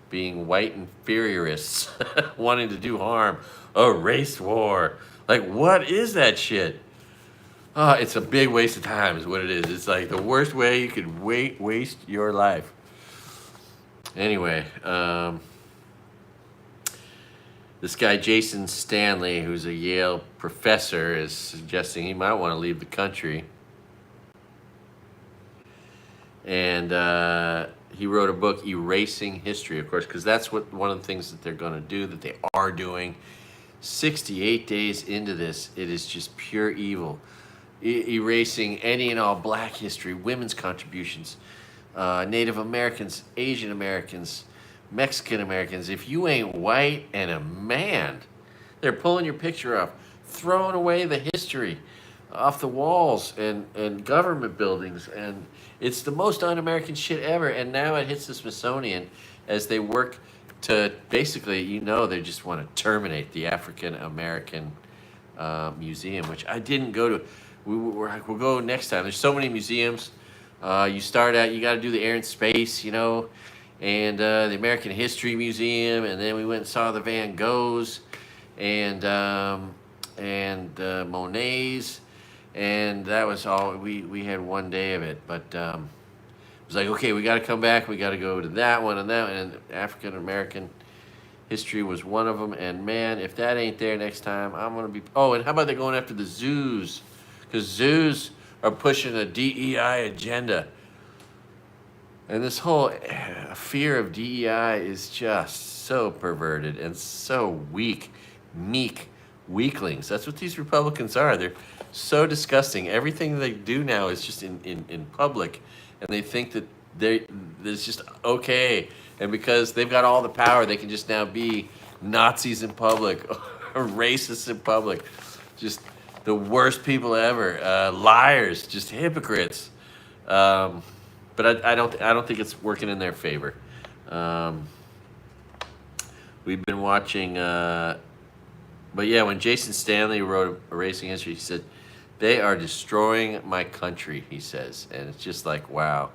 Being white inferiorists, wanting to do harm, a race war. Like, what is that shit? It's a big waste of time is what it is. It's like the worst way you could waste your life. Anyway, this guy, Jason Stanley, who's a Yale professor, is suggesting he might want to leave the country. And he wrote a book, Erasing History, of course, because that's one of the things that they're going to do, that they are doing. 68 days into this, it is just pure evil. Erasing any and all black history, women's contributions, Native Americans, Asian Americans, Mexican Americans. If you ain't white and a man, they're pulling your picture off, throwing away the history off the walls and government buildings. And it's the most un-American shit ever. And now it hits the Smithsonian as they work to basically, they just want to terminate the African American Museum, which I didn't go to. We'll go next time. There's so many museums. You start out, you got to do the Air and Space, and the American History Museum, and then we went and saw the Van Goghs and Monet's, and that was all. We had one day of it, but it was like, okay, we got to come back. We got to go to that one and that one, and African American history was one of them. And man, if that ain't there next time, I'm gonna be. Oh, and how about they going after the zoos? Because zoos are pushing a DEI agenda. And this whole fear of DEI is just so perverted and so weak, meek weaklings. That's what these Republicans are. They're so disgusting. Everything they do now is just in public. And they think that it's just okay. And because they've got all the power, they can just now be Nazis in public or racists in public. Just the worst people ever, liars, just hypocrites. But I don't think it's working in their favor. We've been watching, but yeah, when Jason Stanley wrote Erasing History, he said, "They are destroying my country," he says, and it's just like, wow.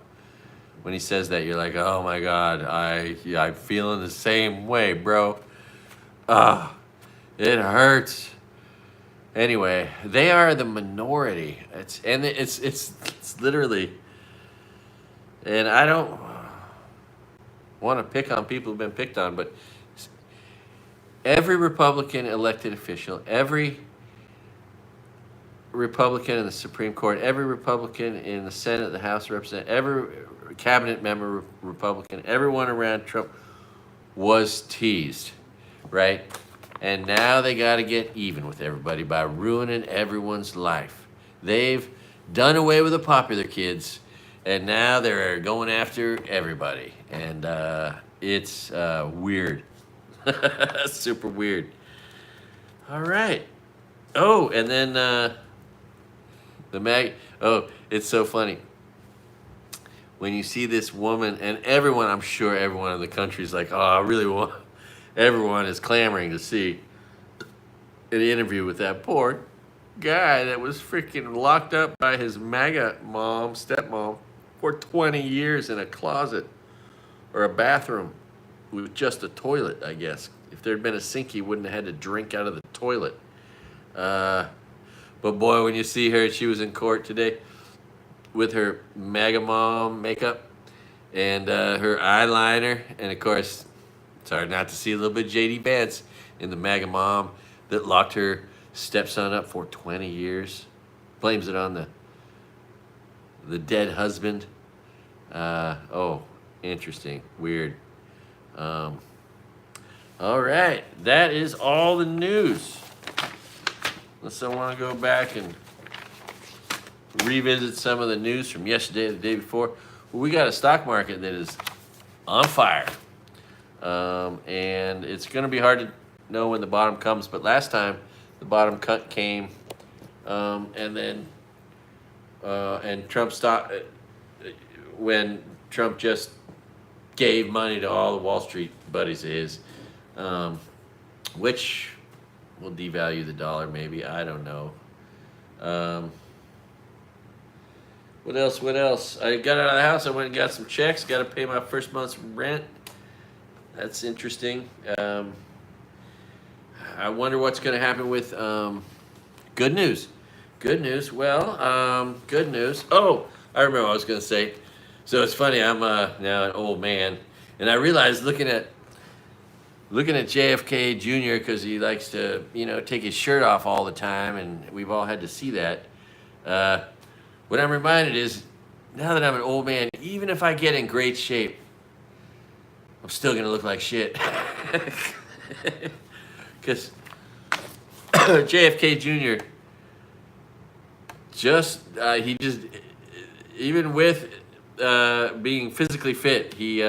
When he says that, you're like, oh my God, I'm feeling the same way, bro. It hurts. Anyway, they are the minority. It's literally, and I don't want to pick on people who've been picked on, but every Republican elected official, every Republican in the Supreme Court, every Republican in the Senate, the House of Representatives, every cabinet member Republican, everyone around Trump was teased, right? And now they got to get even with everybody by ruining everyone's life. They've done away with the popular kids, and now they're going after everybody. And it's weird. Super weird. All right. Oh, and then it's so funny. When you see this woman, and everyone, I'm sure everyone in the country is like, oh, I really want, everyone is clamoring to see an interview with that poor guy that was freaking locked up by his MAGA mom, stepmom, for 20 years in a closet or a bathroom with just a toilet, I guess. If there'd been a sink, he wouldn't have had to drink out of the toilet. But boy, when you see her, she was in court today with her MAGA mom makeup and her eyeliner. And of course, it's hard not to see a little bit of JD Vance in the MAGA mom that locked her stepson up for 20 years. Blames it on the dead husband. Oh, interesting. Weird. All right. That is all the news. Unless I want to go back and revisit some of the news from yesterday or the day before. Well, we got a stock market that is on fire. And it's going to be hard to know when the bottom comes. But last time, the bottom cut came. And Trump stopped when Trump just gave money to all the Wall Street buddies of his, which will devalue the dollar maybe. I don't know. What else? I got out of the house. I went and got some checks. Got to pay my first month's rent. That's interesting. I wonder what's going to happen with good news. Good news. Well, good news. Oh, I remember what I was going to say. So it's funny. I'm now an old man, and I realized looking at JFK Jr. because he likes to, take his shirt off all the time, and we've all had to see that. What I'm reminded is, now that I'm an old man, even if I get in great shape, I'm still gonna look like shit. Because JFK Jr. Even with being physically fit, he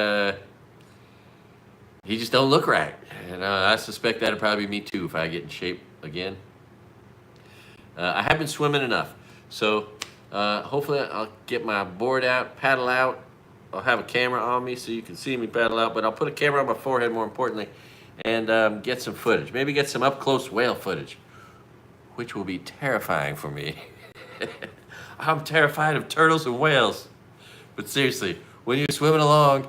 just don't look right. And I suspect that'll probably be me too if I get in shape again. I have been swimming enough, so hopefully I'll get my board out, paddle out. I'll have a camera on me so you can see me paddle out, but I'll put a camera on my forehead more importantly, and get some footage. Maybe get some up-close whale footage, which will be terrifying for me. I'm terrified of turtles and whales. But seriously, when you're swimming along,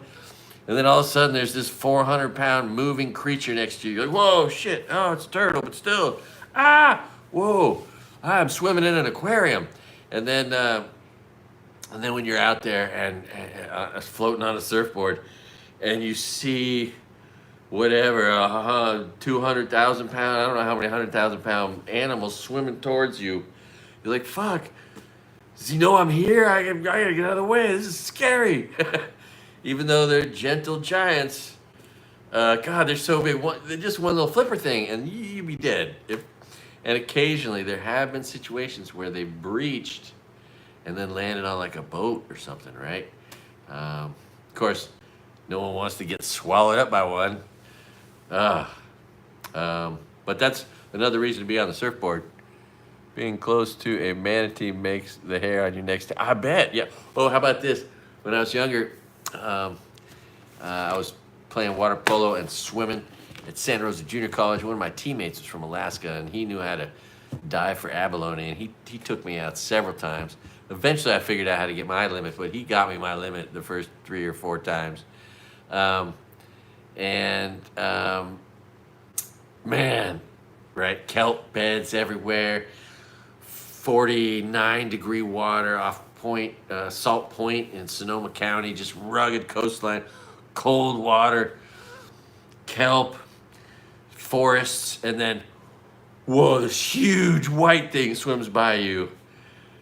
and then all of a sudden there's this 400-pound moving creature next to you. You're like, whoa, shit, oh, it's a turtle, but still, whoa, I'm swimming in an aquarium. And then when you're out there and floating on a surfboard, and you see whatever, 200,000 pound, I don't know how many 100,000-pound animals swimming towards you, you're like, fuck, does he know I'm here? I gotta get out of the way. This is scary. Even though they're gentle giants, God, they're so big. They're just one little flipper thing, and you'd be dead. And occasionally there have been situations where they breached and then landed on like a boat or something, right? Of course, no one wants to get swallowed up by one. But that's another reason to be on the surfboard. Being close to a manatee makes the hair on your neck stand. I bet, yeah. Oh, how about this? When I was younger, I was playing water polo and swimming at Santa Rosa Junior College. One of my teammates was from Alaska, and he knew how to dive for abalone, and he took me out several times. Eventually, I figured out how to get my limit, but he got me my limit the first 3 or 4 times. Man, right? Kelp beds everywhere, 49-degree water off Point, Salt Point in Sonoma County, just rugged coastline, cold water, kelp, forests, and then, whoa, this huge white thing swims by you.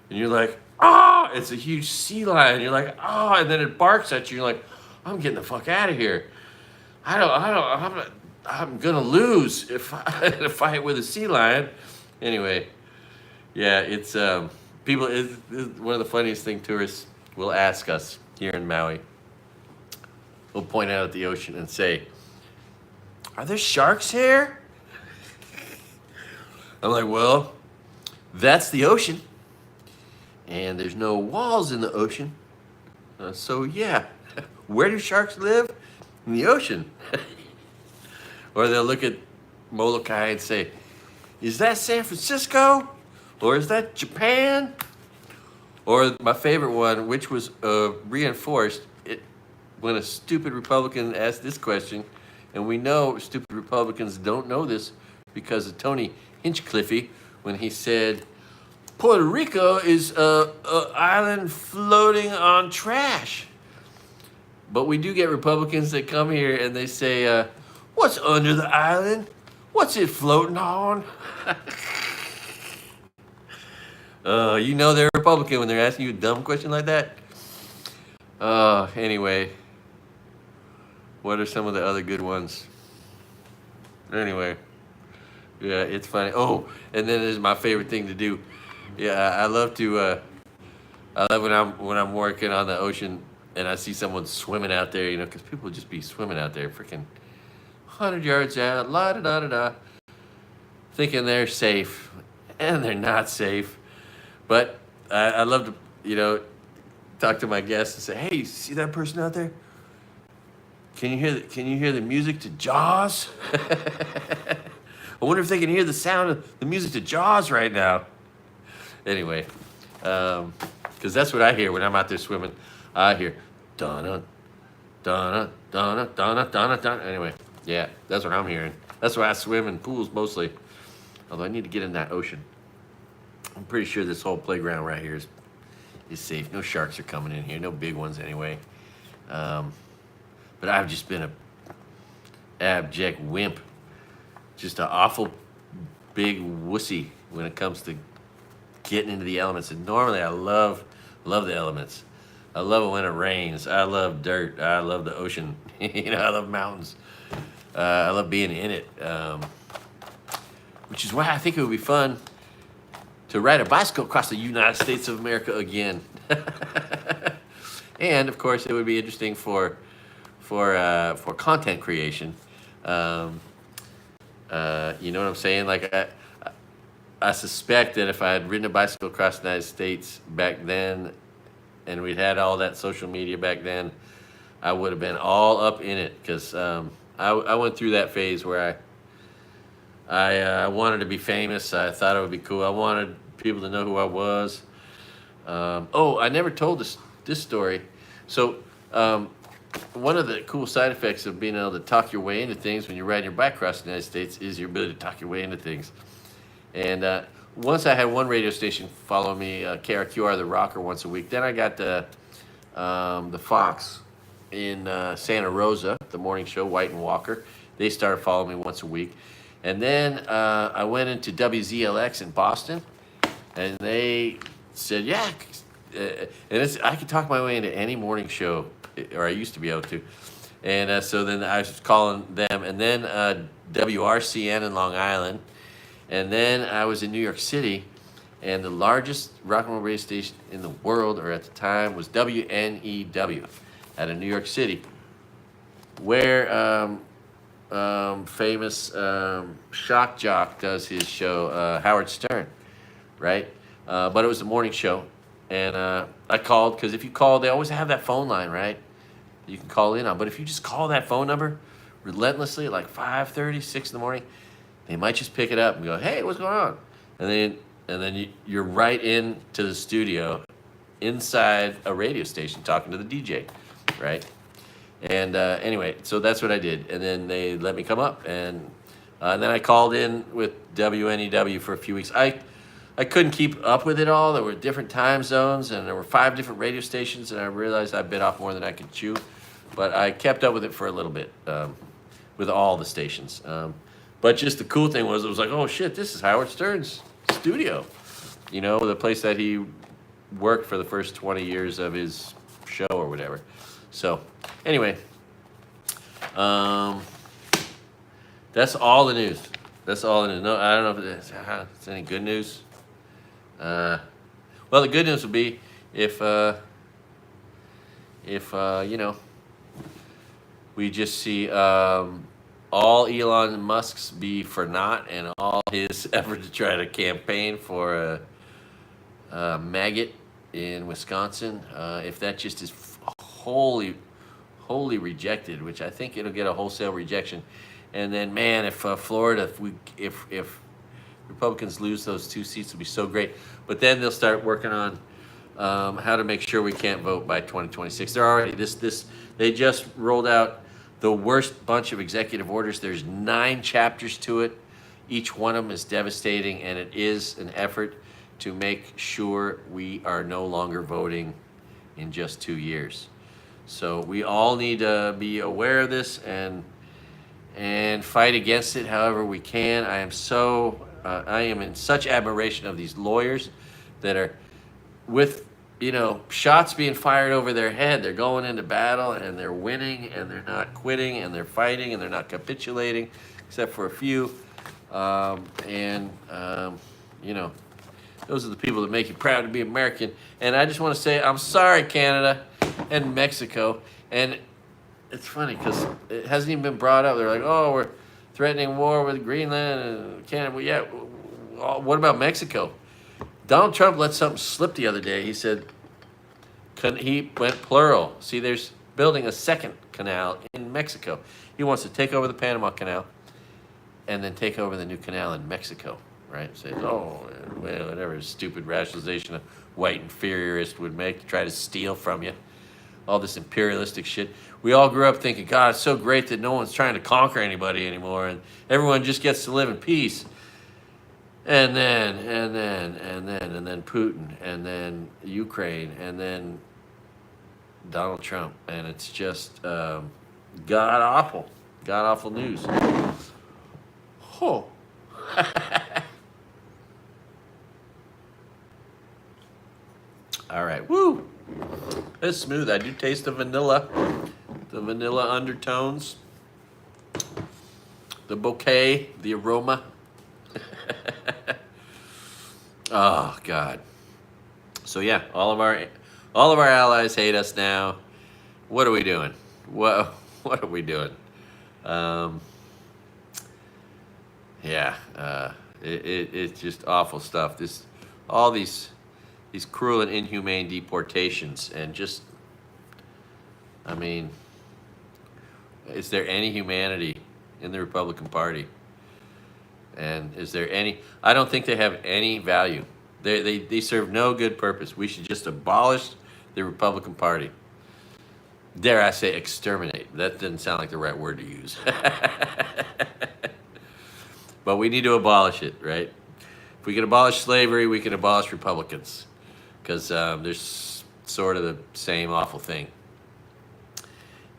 And you're like, it's a huge sea lion. You're like, and then it barks at you. You're like, I'm getting the fuck out of here. I'm gonna lose if I in a fight with a sea lion. Anyway, yeah, it's people. It's one of the funniest things tourists will ask us here in Maui. We'll point out at the ocean and say, "Are there sharks here?" I'm like, well, that's the ocean, and there's no walls in the ocean. So yeah, where do sharks live? In the ocean. Or they'll look at Molokai and say, Is that San Francisco? Or is that Japan? Or my favorite one, which was reinforced when a stupid Republican asked this question, and we know stupid Republicans don't know this because of Tony Hinchcliffe when he said, Puerto Rico is a island floating on trash. But we do get Republicans that come here and they say, what's under the island? What's it floating on? You know they're Republican when they're asking you a dumb question like that. Anyway, what are some of the other good ones? Anyway, yeah, it's funny. Oh, and then this is my favorite thing to do. Yeah, I love to. I love when I'm working on the ocean and I see someone swimming out there, you know, because people just be swimming out there, freaking 100 yards out, la da da da da, thinking they're safe, and they're not safe. But I love to, you know, talk to my guests and say, "Hey, see that person out there? Can you hear the music to Jaws? I wonder if they can hear the sound of the music to Jaws right now." Anyway, because that's what I hear when I'm out there swimming. I hear dun dun dun dun dun dun. Anyway, yeah, that's what I'm hearing. That's why I swim in pools mostly. Although I need to get in that ocean. I'm pretty sure this whole playground right here is safe. No sharks are coming in here. No big ones anyway. But I've just been a abject wimp. Just an awful big wussy when it comes to getting into the elements. And normally I love the elements. I love it when it rains. I love dirt. I love the ocean. You know, I love mountains. I love being in it. Which is why I think it would be fun to ride a bicycle across the United States of America again. And of course, it would be interesting for content creation. You know what I'm saying? Like I suspect that if I had ridden a bicycle across the United States back then, and we'd had all that social media back then, I would have been all up in it because I went through that phase where I wanted to be famous. I thought it would be cool. I wanted people to know who I was. I never told this story. So one of the cool side effects of being able to talk your way into things when you're riding your bike across the United States is your ability to talk your way into things. And once I had one radio station follow me, KRQR, the Rocker, once a week. Then I got the Fox in Santa Rosa, the morning show, White and Walker. They started following me once a week. And then I went into WZLX in Boston, and they said, yeah, and I could talk my way into any morning show, or I used to be able to. And so then I was calling them, and then WRCN in Long Island. And then I was in New York City, and the largest rock and roll radio station in the world, or at the time, was WNEW out of New York City, where famous shock jock does his show, Howard Stern, right? But it was the morning show, and I called, because if you call, they always have that phone line, right? You can call in on. But if you just call that phone number relentlessly at like 5:30, 6 in the morning, they might just pick it up and go, hey, what's going on? And then you're right into the studio inside a radio station talking to the DJ, right? And anyway, so that's what I did. And then they let me come up. And then I called in with WNEW for a few weeks. I couldn't keep up with it all. There were different time zones, and there were 5 different radio stations, and I realized I bit off more than I could chew. But I kept up with it for a little bit, with all the stations. But just the cool thing was, it was like, oh shit, this is Howard Stern's studio. You know, the place that he worked for the first 20 years of his show or whatever. So, anyway, that's all the news. That's all the news. No, I don't know if it's any good news. Well, the good news would be if you know, we just see all Elon Musk's be for naught, and all his effort to try to campaign for a maggot in Wisconsin, if that just is wholly rejected, which I think it'll get a wholesale rejection. And then, man, if Florida, if Republicans lose those 2 seats, it'll be so great. But then they'll start working on how to make sure we can't vote by 2026. They're already they just rolled out the worst bunch of executive orders. There's 9 chapters to it. Each one of them is devastating, and it is an effort to make sure we are no longer voting in just 2 years. So we all need to be aware of this and fight against it however we can. I am in such admiration of these lawyers that are with, shots being fired over their head. They're going into battle and they're winning and they're not quitting and they're fighting and they're not capitulating, except for a few. Those are the people that make you proud to be American. And I just want to say, I'm sorry, Canada and Mexico. And it's funny because it hasn't even been brought up. They're like, oh, we're threatening war with Greenland and Canada. Well, yeah, what about Mexico? Donald Trump let something slip the other day. He said, he went plural. See, there's building a second canal in Mexico. He wants to take over the Panama Canal and then take over the new canal in Mexico, right? Say, oh, well, whatever stupid rationalization a white inferiorist would make to try to steal from you. All this imperialistic shit. We all grew up thinking, God, it's so great that no one's trying to conquer anybody anymore and everyone just gets to live in peace. And then Putin, and then Ukraine, and then Donald Trump. And it's just god-awful news. Oh. All right, woo. It's smooth. I do taste the vanilla undertones, the bouquet, the aroma. Oh God. So yeah, all of our allies hate us now. What are we doing? What are we doing? It's just awful stuff. All these cruel and inhumane deportations, and just, I mean, is there any humanity in the Republican Party? And is there any? I don't think they have any value. They serve no good purpose. We should just abolish the Republican Party. Dare I say exterminate? That didn't sound like the right word to use. But we need to abolish it, right? If we can abolish slavery, we can abolish Republicans, because there's sort of the same awful thing.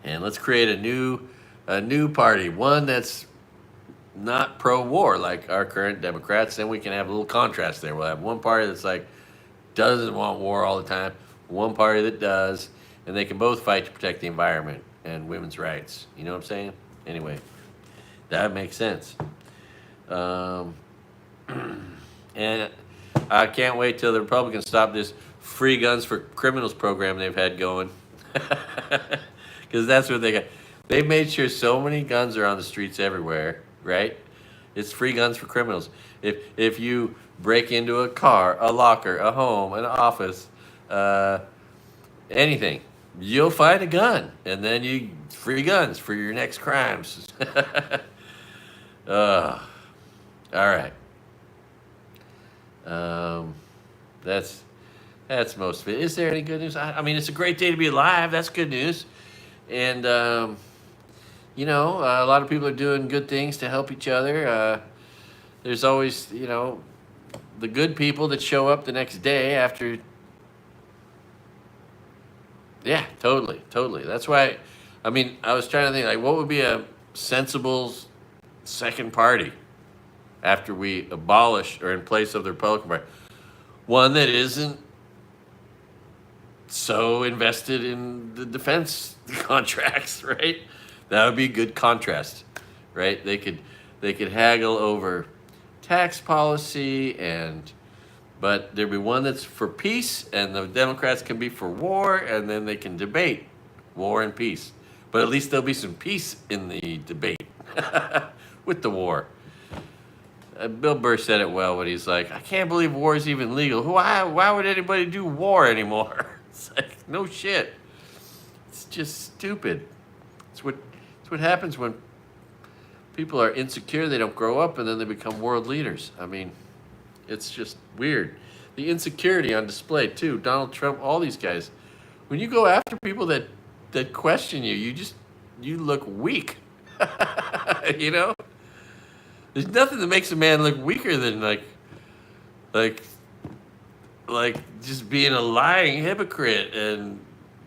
And let's create a new party, one that's not pro-war like our current Democrats. Then we can have a little contrast there. We'll have one party that's like doesn't want war all the time, one party that does, and they can both fight to protect the environment and women's rights. You know what I'm saying? Anyway, that makes sense. And I can't wait till the Republicans stop this free guns for criminals program they've had going, because that's what they got. They've made sure so many guns are on the streets everywhere. Right? It's free guns for criminals. If you break into a car, a locker, a home, an office, anything, you'll find a gun, and then free guns for your next crimes. All right. That's most of it. Is there any good news? I mean, it's a great day to be alive. That's good news. And a lot of people are doing good things to help each other. There's always, the good people that show up the next day after. Yeah, totally. That's why, I was trying to think, like, what would be a sensible second party after we abolish or in place of the Republican Party? One that isn't so invested in the defense contracts, right? That would be a good contrast, right? They could haggle over tax policy, but there'd be one that's for peace, and the Democrats can be for war, and then they can debate war and peace. But at least there'll be some peace in the debate with the war. Bill Burr said it well when he's like, I can't believe war is even legal. Why would anybody do war anymore? It's like, no shit. It's just stupid. It's what happens when People are insecure, they don't grow up, and then they become world leaders. I mean, it's just weird. The insecurity on display, too. Donald Trump, all these guys. When you go after people that question you, you look weak. You know? There's nothing that makes a man look weaker than like just being a lying hypocrite and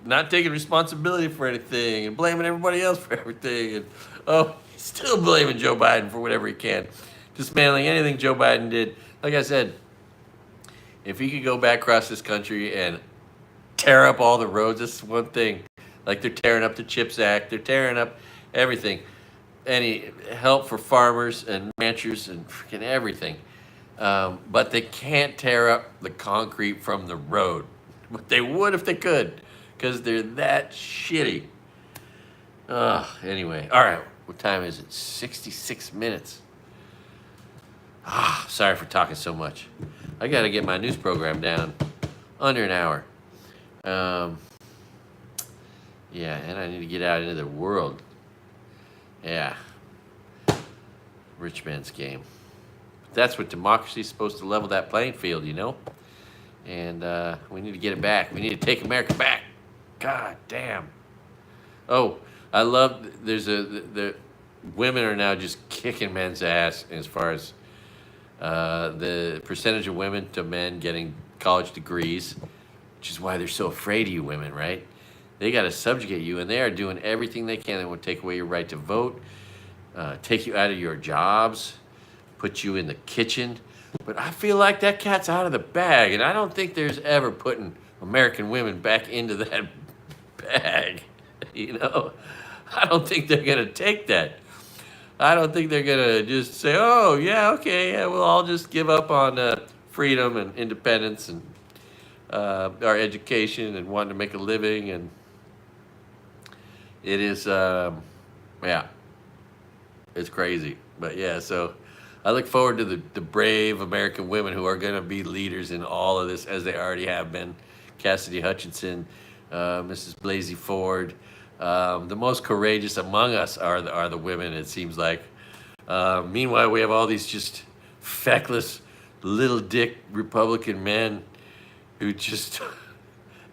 not taking responsibility for anything and blaming everybody else for everything, and still blaming Joe Biden for whatever he can, dismantling anything Joe Biden did. Like I said, if he could go back across this country and tear up all the roads, that's one thing. Like they're tearing up the CHIPS Act, they're tearing up everything. Any help for farmers and ranchers and freaking everything. But they can't tear up the concrete from the road. But they would if they could, because they're that shitty. Anyway, all right, what time is it? 66 minutes. Sorry for talking so much. I got to get my news program down under an hour. Yeah, and I need to get out into the world. Yeah. Rich man's game. That's what democracy is supposed to level that playing field, you know? And we need to get it back. We need to take America back. God damn. Oh, I love, the women are now just kicking men's ass as far as the percentage of women to men getting college degrees, which is why they're so afraid of you women, right? They got to subjugate you, and they are doing everything they can. They want to take away your right to vote, take you out of your jobs, put you in the kitchen. But I feel like that cat's out of the bag, and I don't think there's ever putting American women back into that bag, you know? I don't think they're going to take that. I don't think they're going to just say, oh, yeah, okay, yeah, we'll all just give up on freedom and independence and our education and wanting to make a living. And it is, yeah, it's crazy. But yeah, so I look forward to the brave American women who are going to be leaders in all of this, as they already have been. Cassidy Hutchinson, Mrs. Blasey Ford. The most courageous among us are the women, it seems like. Meanwhile, we have all these just feckless, little dick Republican men who just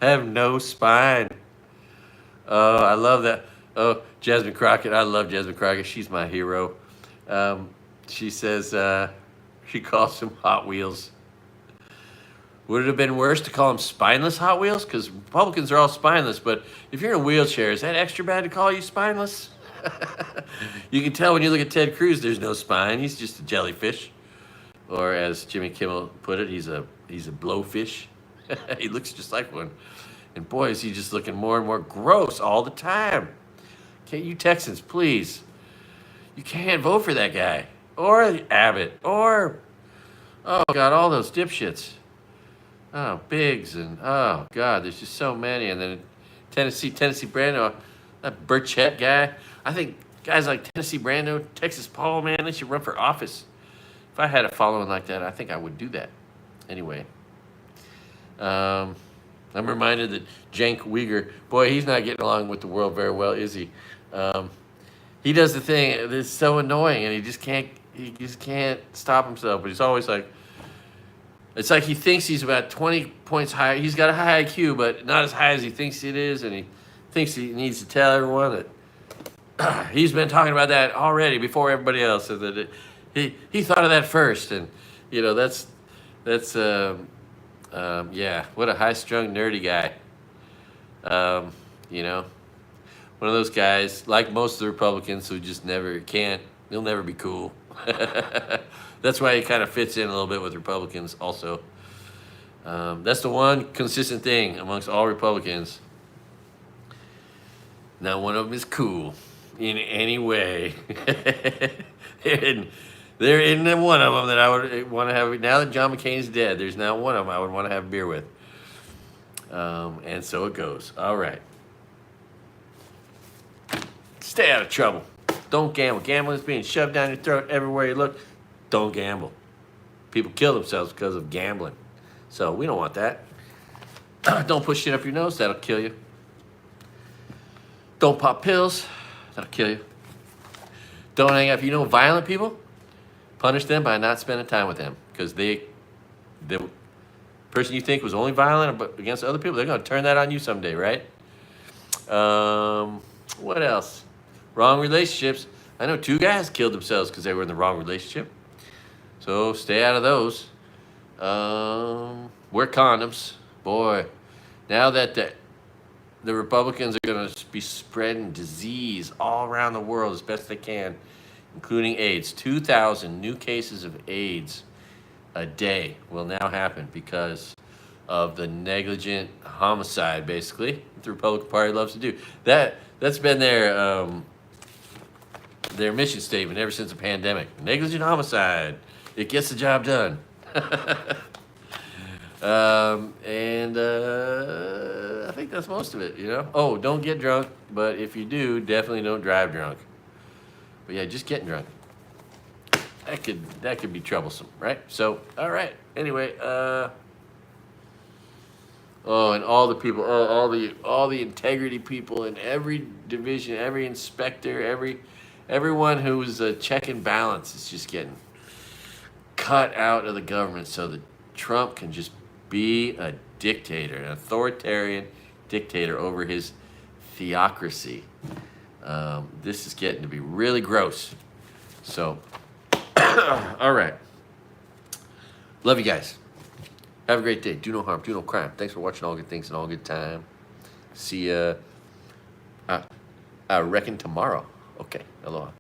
have no spine. Oh, I love that. Oh, Jasmine Crockett. I love Jasmine Crockett. She's my hero. She says she calls them Hot Wheels. Would it have been worse to call them spineless Hot Wheels? Because Republicans are all spineless, but if you're in a wheelchair, is that extra bad to call you spineless? You can tell when you look at Ted Cruz, there's no spine. He's just a jellyfish. Or as Jimmy Kimmel put it, he's a blowfish. He looks just like one. And boy, is he just looking more and more gross all the time. Okay, you Texans, please. You can't vote for that guy. Or Abbott. Or, oh God, all those dipshits. Oh, Biggs, and oh God, there's just so many. And then Tennessee Brando, that Burchett guy. I think guys like Tennessee Brando, Texas Paul, man, they should run for office. If I had a following like that, I think I would do that. Anyway, I'm reminded that Cenk Uygur, boy, he's not getting along with the world very well, is he? He does the thing that's so annoying, and he just can't stop himself. But he's always like, it's like he thinks he's about 20 points higher. He's got a high IQ, but not as high as he thinks it is, and he thinks he needs to tell everyone that he's been talking about that already before everybody else, and that he thought of that first. And you know, that's yeah, what a high-strung nerdy guy. You know, one of those guys, like most of the Republicans, who just he'll never be cool. That's why he kind of fits in a little bit with Republicans also. That's the one consistent thing amongst all Republicans. Not one of them is cool in any way. There isn't one of them that I would want to have. Now that John McCain's dead, there's not one of them I would want to have a beer with. And so it goes. All right. Stay out of trouble. Don't gamble. Gambling is being shoved down your throat everywhere you look. Don't gamble. People kill themselves because of gambling. So we don't want that. Don't push shit up your nose. That'll kill you. Don't pop pills. That'll kill you. Don't hang out. If you know violent people, punish them by not spending time with them, because the person you think was only violent against other people, they're going to turn that on you someday, right? What else? Wrong relationships. I know 2 guys killed themselves because they were in the wrong relationship. So stay out of those. Wear condoms. Boy, now that the Republicans are going to be spreading disease all around the world as best they can, including AIDS. 2,000 new cases of AIDS a day will now happen because of the negligent homicide, basically, that the Republican Party loves to do. That's been their mission statement ever since the pandemic. Negligent homicide. It gets the job done. I think that's most of it, you know? Oh, don't get drunk, but if you do, definitely don't drive drunk. But yeah, just getting drunk. That could be troublesome, right? So, all right. Anyway, and all the people, all the integrity people in every division, every inspector, everyone who's a check and balance is just getting cut out of the government so that Trump can just be a dictator, an authoritarian dictator over his theocracy. This is getting to be really gross. So, all right. Love you guys. Have a great day. Do no harm, do no crime. Thanks for watching All Good Things and All Good Time. See ya, I reckon tomorrow. Okay, aloha.